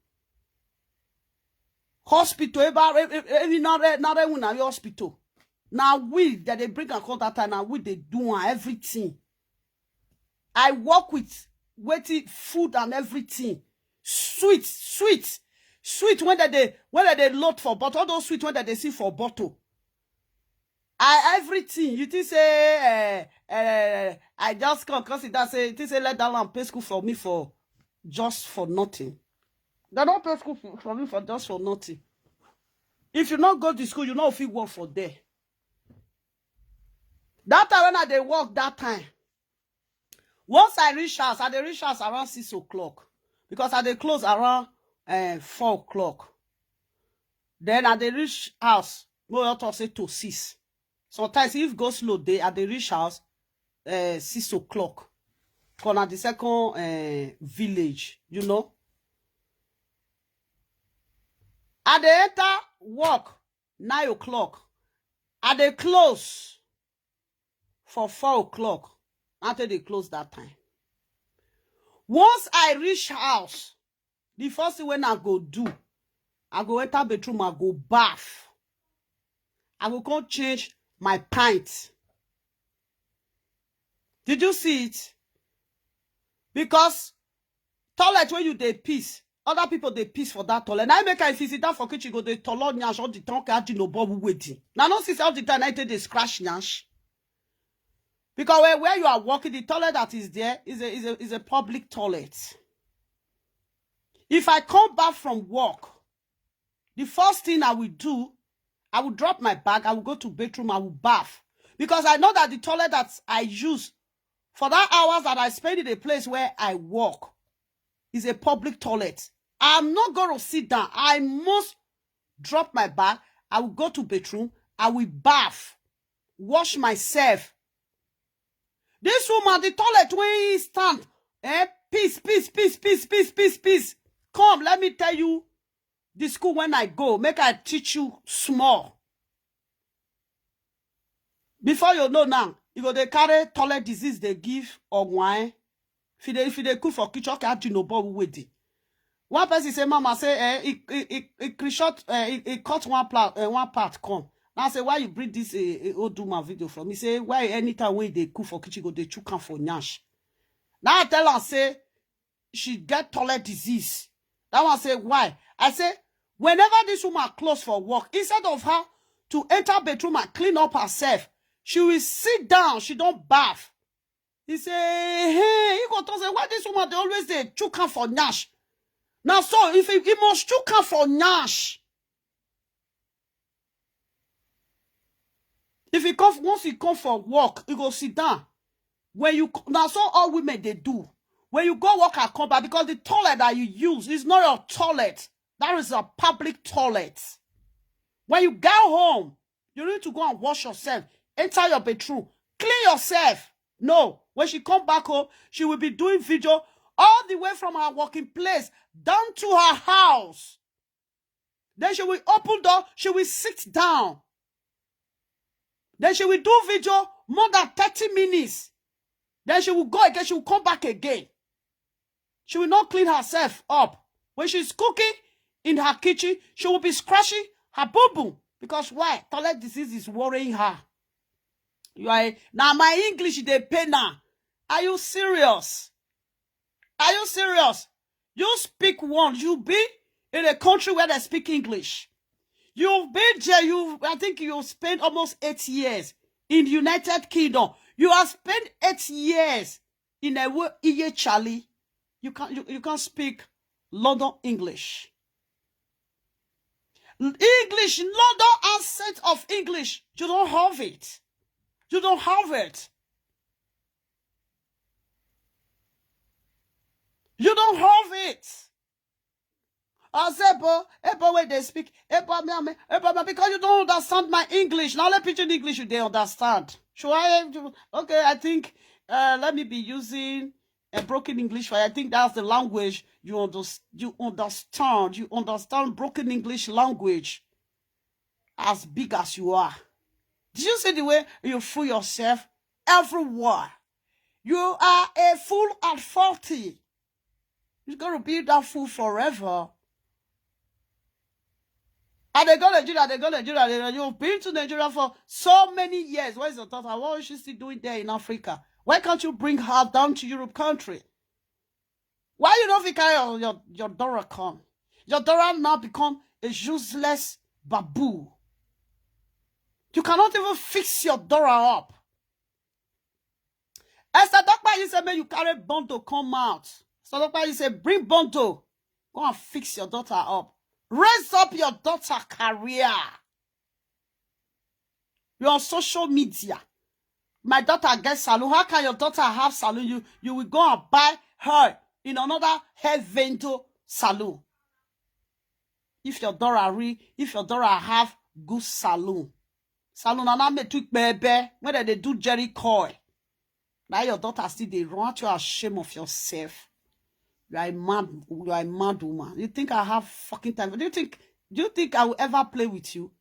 Hospital, every not hospital. Now we that they bring a contact and now we they do everything. I work with waiting food and everything. Sweet when they load for bottle, all those sweet when they see for bottle. Everything you think say I just come consider say it say let that lamp pay school for me for just for nothing. They don't pay school for me for just for nothing. If you not go to school, you know if you work for there. That time when they work that time. Once I reach house around 6 o'clock. Because they close around 4 o'clock. Then they reach house, more to say to 6. Sometimes if go slow, they reach house 6 o'clock. Because at the second village, you know. They enter work 9 o'clock. They close for 4 o'clock until they close that time. Once I reach house, the first thing when I go do, I go enter bedroom, I go bath. I will go change my pint. Did you see it? Because toilet when you dey piss, other people they piss for that toilet. Now I make I sit down for kitchen, go the toilet nyash all the time, can't no bubble waiting. Now no see all the time I take the scratch nyash. Because where you are walking, the toilet that is there is a public toilet. If I come back from work, the first thing I will do, I will drop my bag, I will go to bedroom, I will bath. Because I know that the toilet that I use for that hours that I spend in a place where I work is a public toilet. I'm not going to sit down. I must drop my bag. I will go to bedroom. I will bath. Wash myself. This woman, the toilet where he stand. Peace. Come, let me tell you the school when I go. Make I teach you small. Before you know now, you go they carry toilet disease they give or wine. If they cook for kitchen, okay, do no bother with it. One person say, Mama say, he cut one part come. Now I say, why you bring this Loadooh video from? He say, why anytime when they cook for kitchen, go they chook for nyash. Now I tell her, say, she get toilet disease. That one say, why? I say, whenever this woman close for work, instead of her to enter bedroom and clean up herself, she will sit down, she don't bath. He say, hey, he go to say, why this woman, they always say, chook for nyash. Now, so, if he must chook for nyash. If he come, once he come for work, he go sit down. When you, now, so all women, they do. When you go work and come back, because the toilet that you use is not your toilet. That is a public toilet. When you go home, you need to go and wash yourself. Enter your bedroom. Clean yourself. No. When she come back home, she will be doing video all the way from her working place down to her house. Then she will open door. She will sit down. Then she will do video more than 30 minutes. Then she will go again. She will come back again. She will not clean herself up. When she's cooking in her kitchen, she will be scratching her boo-boo. Because why? Toilet disease is worrying her. You are now my English they pay now. Are you serious? Are you serious? You speak one. You be in a country where they speak English. You've been there. I think you spent almost 8 years in the United Kingdom. You have spent 8 years in a Charlie. You can't speak London English. English, London accent of English. You don't have it. You don't have it. You don't have it. I said, when they speak, because you don't understand my English. Now let pidgin English they understand. Should I? Okay, I think let me be using a broken English. I think that's the language you understand. You understand broken English language as big as you are. Did you see the way you fool yourself everywhere? You are a fool at 40. You're going to be that fool forever. And they go to Nigeria. You've been to Nigeria for so many years. What is your daughter? What is she still doing there in Africa? Why can't you bring her down to Europe country? Why you don't carry your daughter come? Your daughter now become a useless babu. You cannot even fix your daughter up. Esther Dokpa, you said, man, you carry Bonto come out. So Dokpa, you said, bring Bonto. Go and fix your daughter up. Raise up your daughter career. You're on social media. My daughter gets salon. How can your daughter have salon? You will go and buy her in another hair vento salon. If your daughter have good salon. Salon and I make tweak baby. When they do Jerry Coy. Now your daughter still they run you ashamed of yourself. You are a mad woman. You think I have fucking time? Do you think I will ever play with you?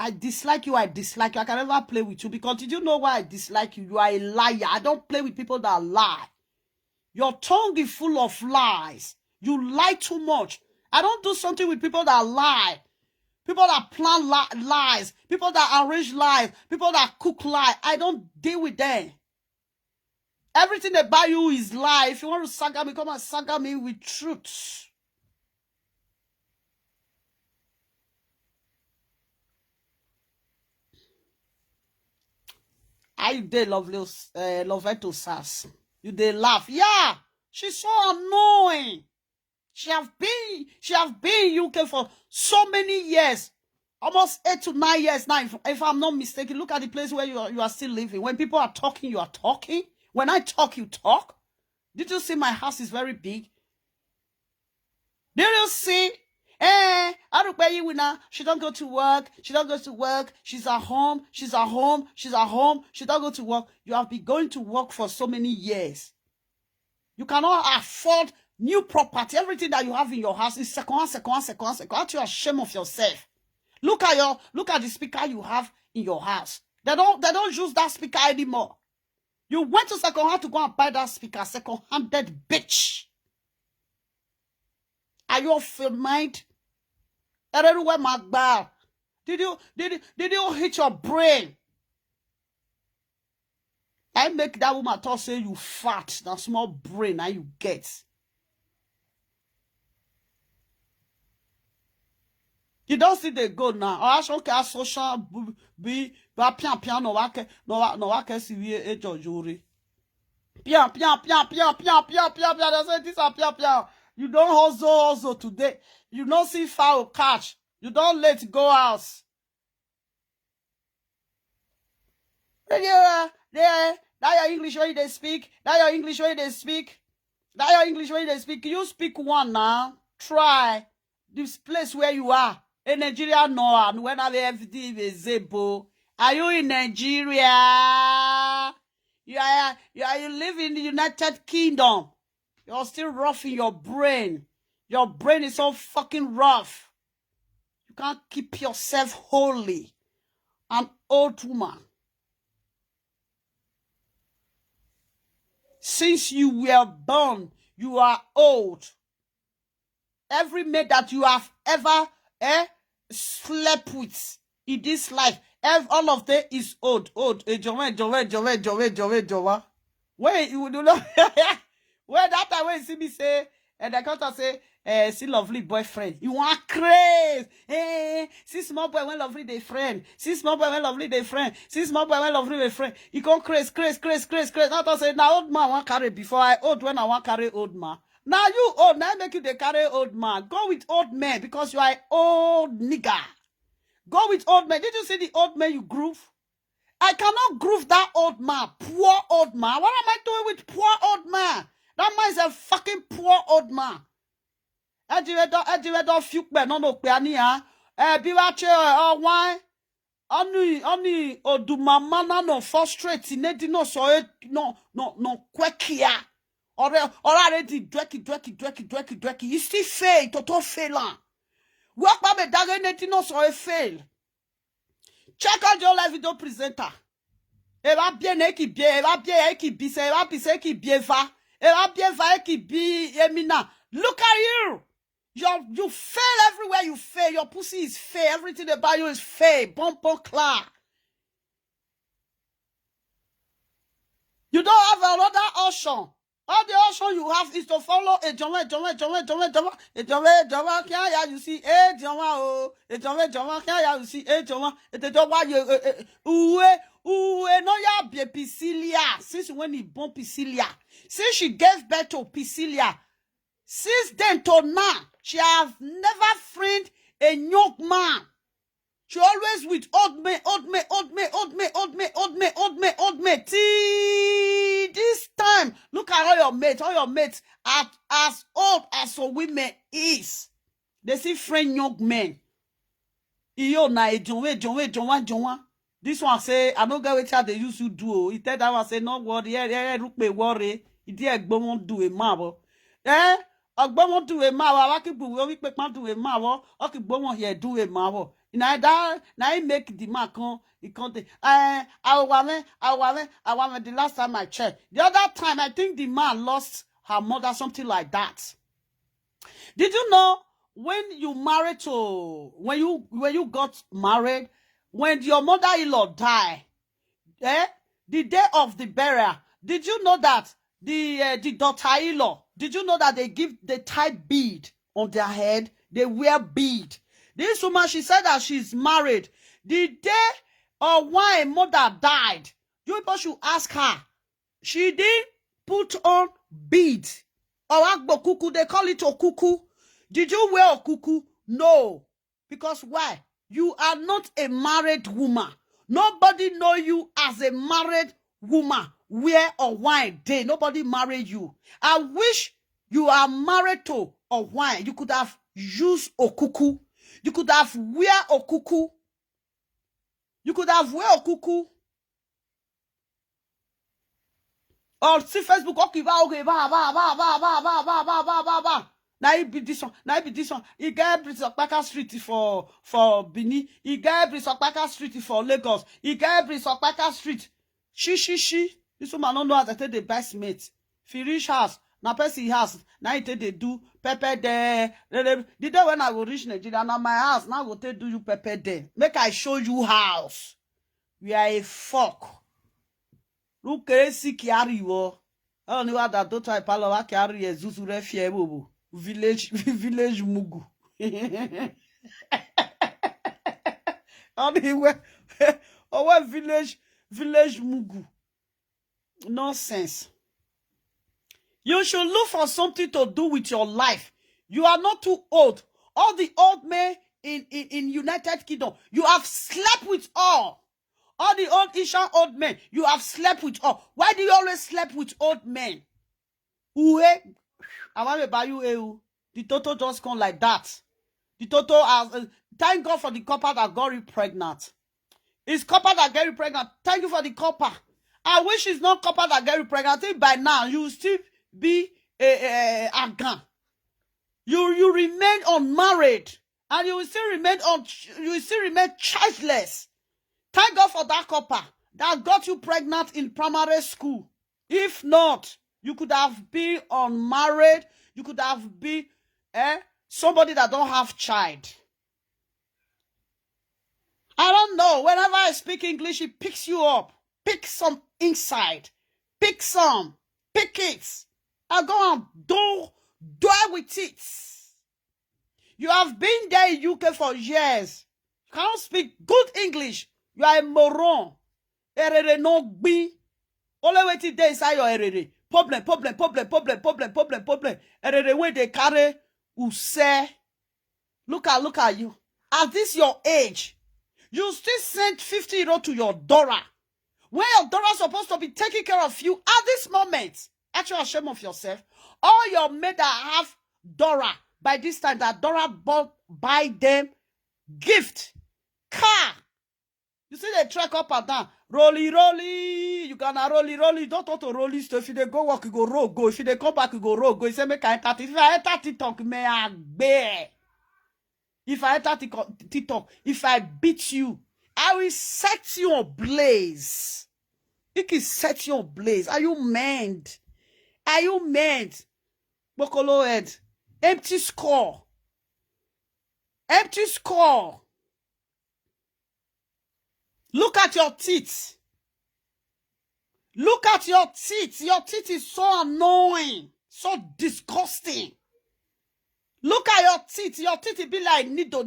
I dislike you. I dislike you. I can never play with you because did you know why I dislike you? You are a liar. I don't play with people that lie. Your tongue is full of lies. You lie too much. I don't do something with people that lie. People that plan lies. People that arrange lies. People that cook lies. I don't deal with them. Everything they buy you is lie. If you want to saga me, come and saga me with truth. I dey Loadooh sass. You dey laugh. Yeah, she's so annoying. She have been in UK for so many years. Almost 8 to 9 years now, if I'm not mistaken. Look at the place where you are still living. When people are talking, you are talking. When I talk, you talk. Did you see my house is very big? Did you see? She don't go to work. She don't go to work. She's at home. She's at home. She's at home. She don't go to work. You have been going to work for so many years. You cannot afford new property. Everything that you have in your house is second. Aren't you ashamed of yourself? Look at the speaker you have in your house. They don't use that speaker anymore. You went to second hand to go and buy that speaker, second-handed bitch. Are you off your mind? Did you hit your brain? I make that woman talk say you fat, that small brain and you get. You don't see the go now. I show que social be pian no wake si we e jojuri. Pian. They say this are pian. You don't hustle today. You don't see foul catch. You don't let go house. That your English way they speak. You speak one now. Try this place where you are. In Nigeria, no, and when I everything is able. Are you in Nigeria? You live in the United Kingdom. You're still rough in your brain. Your brain is so fucking rough. You can't keep yourself holy. An old woman. Since you were born, you are old. Every mate that you have ever slept with in this life, all of them is old. Jowa. Wait, you do not. Where that time when you see me say, and the counter say, see lovely boyfriend. You want crazy. See small boy when lovely they friend. See small boy when lovely they friend. See small boy when lovely they friend. You come crazy. Not say now old man want carry before I old when I want carry old man. Now you old, now make you the carry old man. Go with old men because you are old nigga. Go with old men. Did you see the old man you groove? I cannot groove that old man. Poor old man. What am I doing with poor old man? That man is a fucking poor old man. Ejiwe few men no pe ani ha. Bi wa che wine. Oni odumama na no frustrate ne di no so no kwekia. Already dweki. You still fail, total fail. Work by me dage ne di no so fail. Check out your live video presenter. E va bien e ki bien, e va bien e ki bi se, e va bi se ki bien va. E va bien va e ki bi emina. Look at you. You fail everywhere you fail. Your pussy is fail. Everything about you is fail. Bon clar. You don't have another option. All the option you have is to follow a Joma. You see, Joma, you see, Joma, no ya be Pisilia. Since when he born Pisilia. Since she gave birth to Pisilia. Since then to now, she have never friend a young man. She always with old me. Till this time, look at all your mates are as old as some women is. They see friend young men. Iyo na John. This one say, I don't get what they used to do. He tell that one say, no worry, look me worry. He did won't do a marvel. Ogbo won do a marvel. Waki bu we pe pan do a marvel. Oki gbo won here do a marvel. Now he make the man come. He can't. I want the last time I checked. The other time, I think the man lost her mother, something like that. Did you know when you married to when you got married, when your mother-in-law died, the day of the burial, did you know that the daughter-in-law, did you know that they tie bead on their head? They wear bead. This woman, she said that she's married. The day of when mother died, you people should ask her. She didn't put on bead. Or agbo kuku, they call it okuku. Did you wear okuku? No. Because why? You are not a married woman. Nobody know you as a married woman. Wear or wine day. Nobody marry you. I wish you are married to a wine. You could have used okuku. You could have wear okuku. You could have wear okuku. Or see Facebook, okay, Now it be this one. Now it be this one. He get Okpaika Street for Bini. He get Okpaika Street for Lagos. He get Okpaika Street. She. This woman don't know how to take the best mate. If he reach house, now person house. Now he take they do pepper there. The day when I will reach Nigeria, now my house. Now I will take do you pepper there. Make I show you house. We are a fuck. Look see carry wo. I don't know what that don't try palo wa carry Zuzu refie bobo. Village mugu. Anyway, our village mugu. Nonsense. You should look for something to do with your life. You are not too old. All the old men in United Kingdom, you have slept with all. All the old Asian old men, you have slept with all. Why do you always sleep with old men? I want to buy you. The Toto just come like that. The Toto has. Thank God for the copper that got you pregnant. It's copper that got you pregnant. Thank you for the copper. I wish it's not copper that got you pregnant. I think by now you will still be a gun. You remain unmarried, and you will still remain childless. Thank God for that copper that got you pregnant in primary school. If not, you could have been unmarried. You could have been somebody that don't have child. I don't know. Whenever I speak English, it picks you up. Pick some inside. Pick some. Pick it. I go and do with it. You have been there in UK for years. You can't speak good English. You are a moron. Erere no gbi. Only waiting there inside your erere. Problem. Erere when they carry use. Look at you. At this your age, you still send 50 euro to your Dora. When your Dora is supposed to be taking care of you at this moment. Actually, ashamed of yourself. All your men that have Dora, by this time, that Dora buy them gift, car. You see they track up and down. Rolly. You gonna rolly. Don't talk to rolly stuff. If they go work, you go roll. Go. If they come back, you go roll. Go. You say, make I enter. If I enter TikTok, may I bear. If I enter TikTok, if I beat you, I will set you ablaze. It can set you ablaze. Are you mad? Are you mad? Bokolo head. Empty score. Look at your teeth. Look at your teeth. Your teeth is so annoying. So disgusting. Look at your teeth. Your teeth be like needle.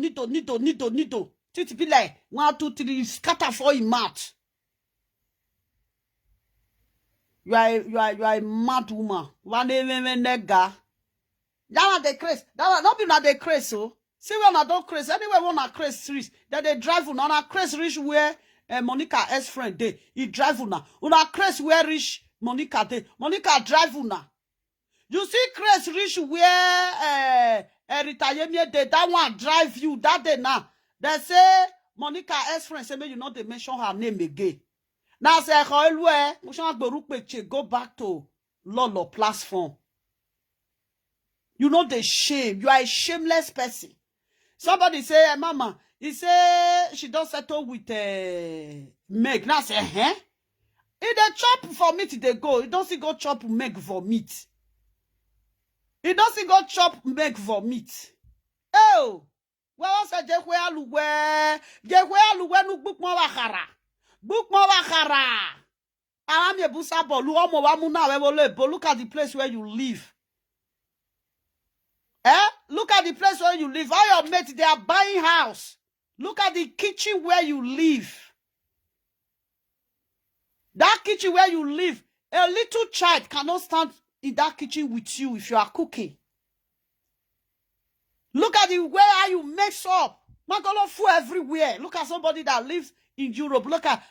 Teeth be like 1, 2, 3, scatter for your mouth. You are a mad woman. One nigga. That one the craze. That one not be not the craze, so. See when I don't craze. Anyway, when I craze reach, that they drive on a craze reach where Monica ex-friend day. He drive on a craze where reach Monica day. Monica drive on. You see craze reach where retire day. That one drive you that day now. They say Monica ex-friend say, you know they mention her name again. Now say go back to Lolo platform. You know the shame. You are a shameless person. Somebody say, Mama, he say she don't settle with Meg. Now I say, huh? If they chop for meat, they go. He don't see go chop Meg for meat. He don't see go chop Meg for meat. Oh, well, I said, Jekwe aluwe nu book mo wakara. Book mo wakara. Aram ye busa bolu omo wa mu na we bo. Look at the place where you live. Look at the place where you live. All your mates, they are buying house. Look at the kitchen where you live. That kitchen where you live, a little child cannot stand in that kitchen with you if you are cooking. Look at the way how you mix up. Magolo food everywhere. Look at somebody that lives in Europe. Look at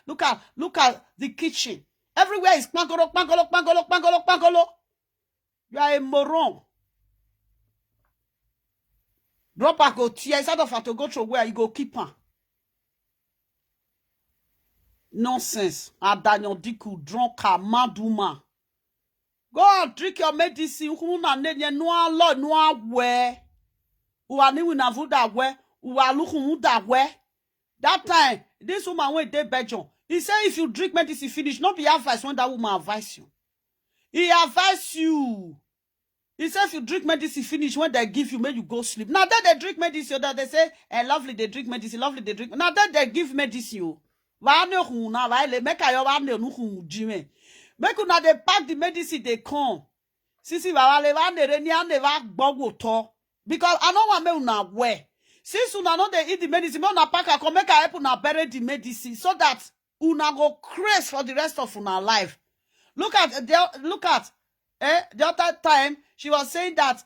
the kitchen. Everywhere is pangolo. You are a moron. Drop a go tear instead of to go to where you go keep her. Nonsense. Adanyo diku drunka maduma. Go and drink your medicine. Huna nenye noa lo noa we. Uani winavuda we. Ualuhumuda we. That time, this woman went to Belgium. He said if you drink medicine finish, not be advice when that woman advise you. He advise you. He said if you drink medicine finish, when they give you, when you go sleep. Now that they drink medicine, that they say, lovely, they drink medicine, lovely, they drink. Now that they give medicine, make una they pack the medicine, they come. Sisi because I don't want me una wear. Since una know they eat the medicine, una pack a come make a help una bury the medicine so that una go craze for the rest of una life. Look at the other time she was saying that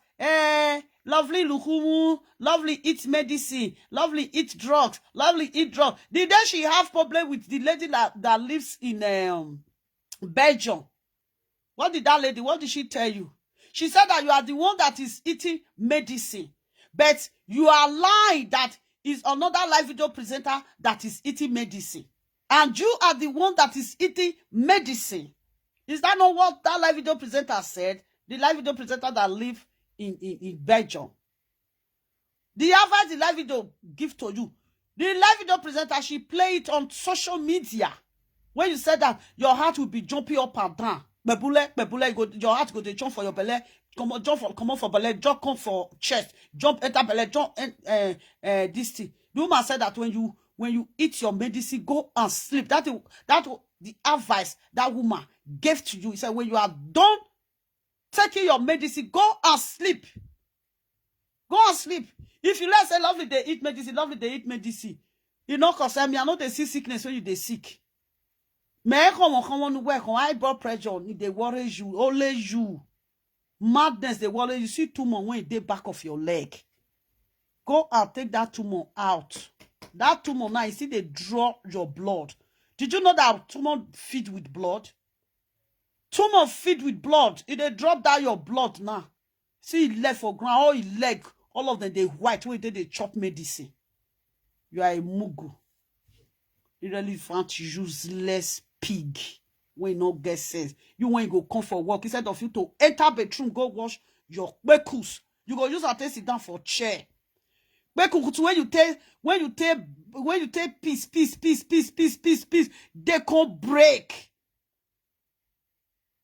lovely luhumu, lovely eat medicine, lovely eat drugs, lovely eat drugs. The day she have problem with the lady that lives in Belgium. What did she tell you? She said that you are the one that is eating medicine. But you are lying that is another live video presenter that is eating medicine. And you are the one that is eating medicine. Is that not what that live video presenter said? The live video presenter that live in Belgium. The advice the live video give to you. The live video presenter, she play it on social media. When you said that your heart will be jumping up and down. Bebule, your heart go to jump for your belly. Come on for belly, jump come for chest, jump enter belly, jump this thing. The woman said that when you eat your medicine, go and sleep. That the advice that woman gave to you. He said when you are done taking your medicine, go and sleep. Go and sleep. If you let's say lovely they eat medicine, you know concern me. I know they see sickness when you they sick. Me come on work on high blood pressure, they worry you, only you. Madness, they worry you. See tumor when they back of your leg. Go and take that tumor out. That tumor now, you see they draw your blood. Did you know that tumor feed with blood? Tumor feed with blood. If they drop down your blood now, see it left for ground, all your leg, all of them they white when they chop medicine. You are a mugu. Irrelevant, useless pig. When you no get sense. You when you go come for work, instead of you to enter bedroom, go wash your bekus. You go use a take sit down for chair. Bekus when you take peace, they can't break.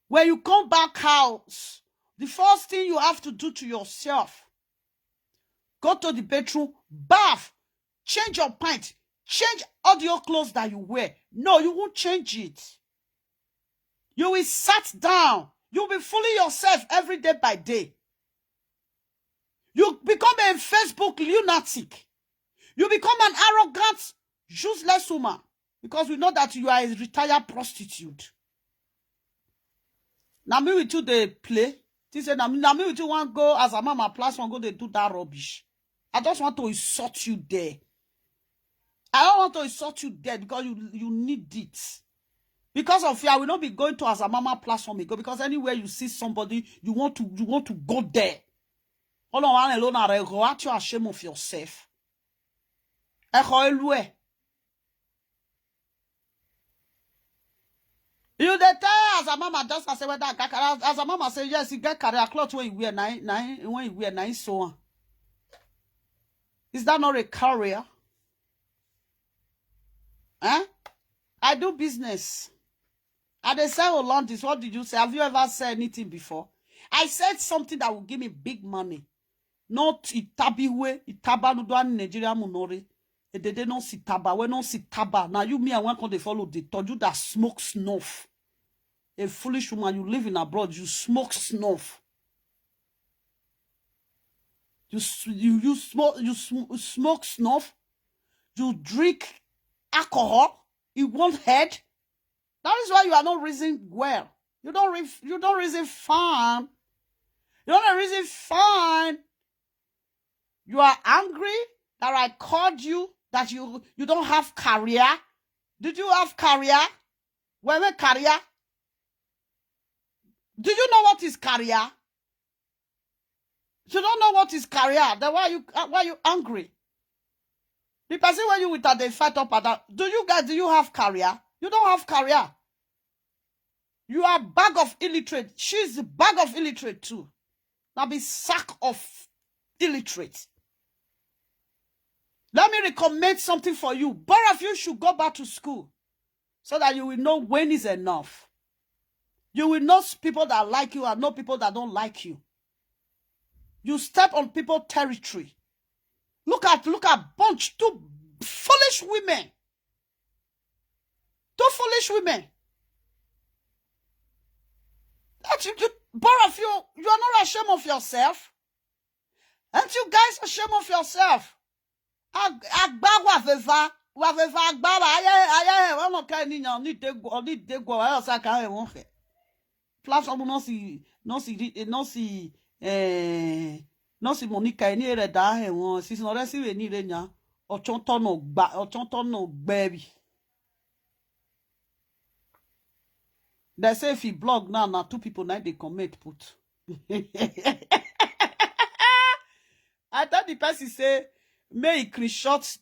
When you come back house, the first thing you have to do to yourself, go to the bedroom, bath, change your pint, change all your clothes that you wear. No, you won't change it. You will sit down. You will be fooling yourself every day by day. You become a Facebook lunatic. You become an arrogant, useless woman. Because we know that you are a retired prostitute. Now me with you they play. She said, now me with you want go as a mama plus one go they do that rubbish. I just want to insult you there. I don't want to insult you there because you need it. Because of fear, I will not be going to as a mama platform go because anywhere you see somebody, you want to go there. Hold on, alone aren't you ashamed of yourself? You the tell as a mama just say whether as a mama say yes, you get career clothes when you wear nine so on. Is that not a career? Eh? I do business. And they say, oh, Londis, what did you say? Have you ever said anything before? I said something that will give me big money. Not itabiwe, itabanudo in Nigeria munori. They don't see taba. We don't see taba. Now you me and one can they follow the told you that smoke snuff. A foolish woman, you live in abroad, you smoke snuff. You smoke snuff. You drink alcohol. You want head. That is why you are not reasoning well. You don't reason fine. You don't reason fine. You are angry that I called you, that you don't have career. Did you have career? Where career? Do you know what is career? You don't know what is career. Then why you angry? The person when you with her, they fight up at that. Do you have career? You don't have career. You are a bag of illiterate. She's a bag of illiterate too. Now be sack of illiterate. Let me recommend something for you. Both of you should go back to school so that you will know when is enough. You will know people that like you and know people that don't like you. You step on people's territory. Look at bunch, two foolish women. Two foolish women. Both of you are not ashamed of yourself. Aren't you guys ashamed of yourself? Agba waveva agbara aye won kan ni yan ni dego ayo sa kan e won fe. Platform no si Monica ni re da he won si no re si we ni re nya ochon to no gba bi. They say if you blog now two people now they comment put. I thought the person say make it screenshot,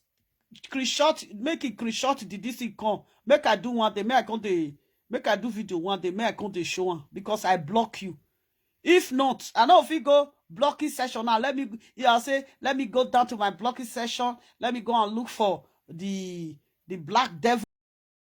make it screenshot the this thing come. Make I do one day, make I do video one day, make I come to show one because I block you. If not, I know if you go blocking session now, let me go down to my blocking session. Let me go and look for the black devil.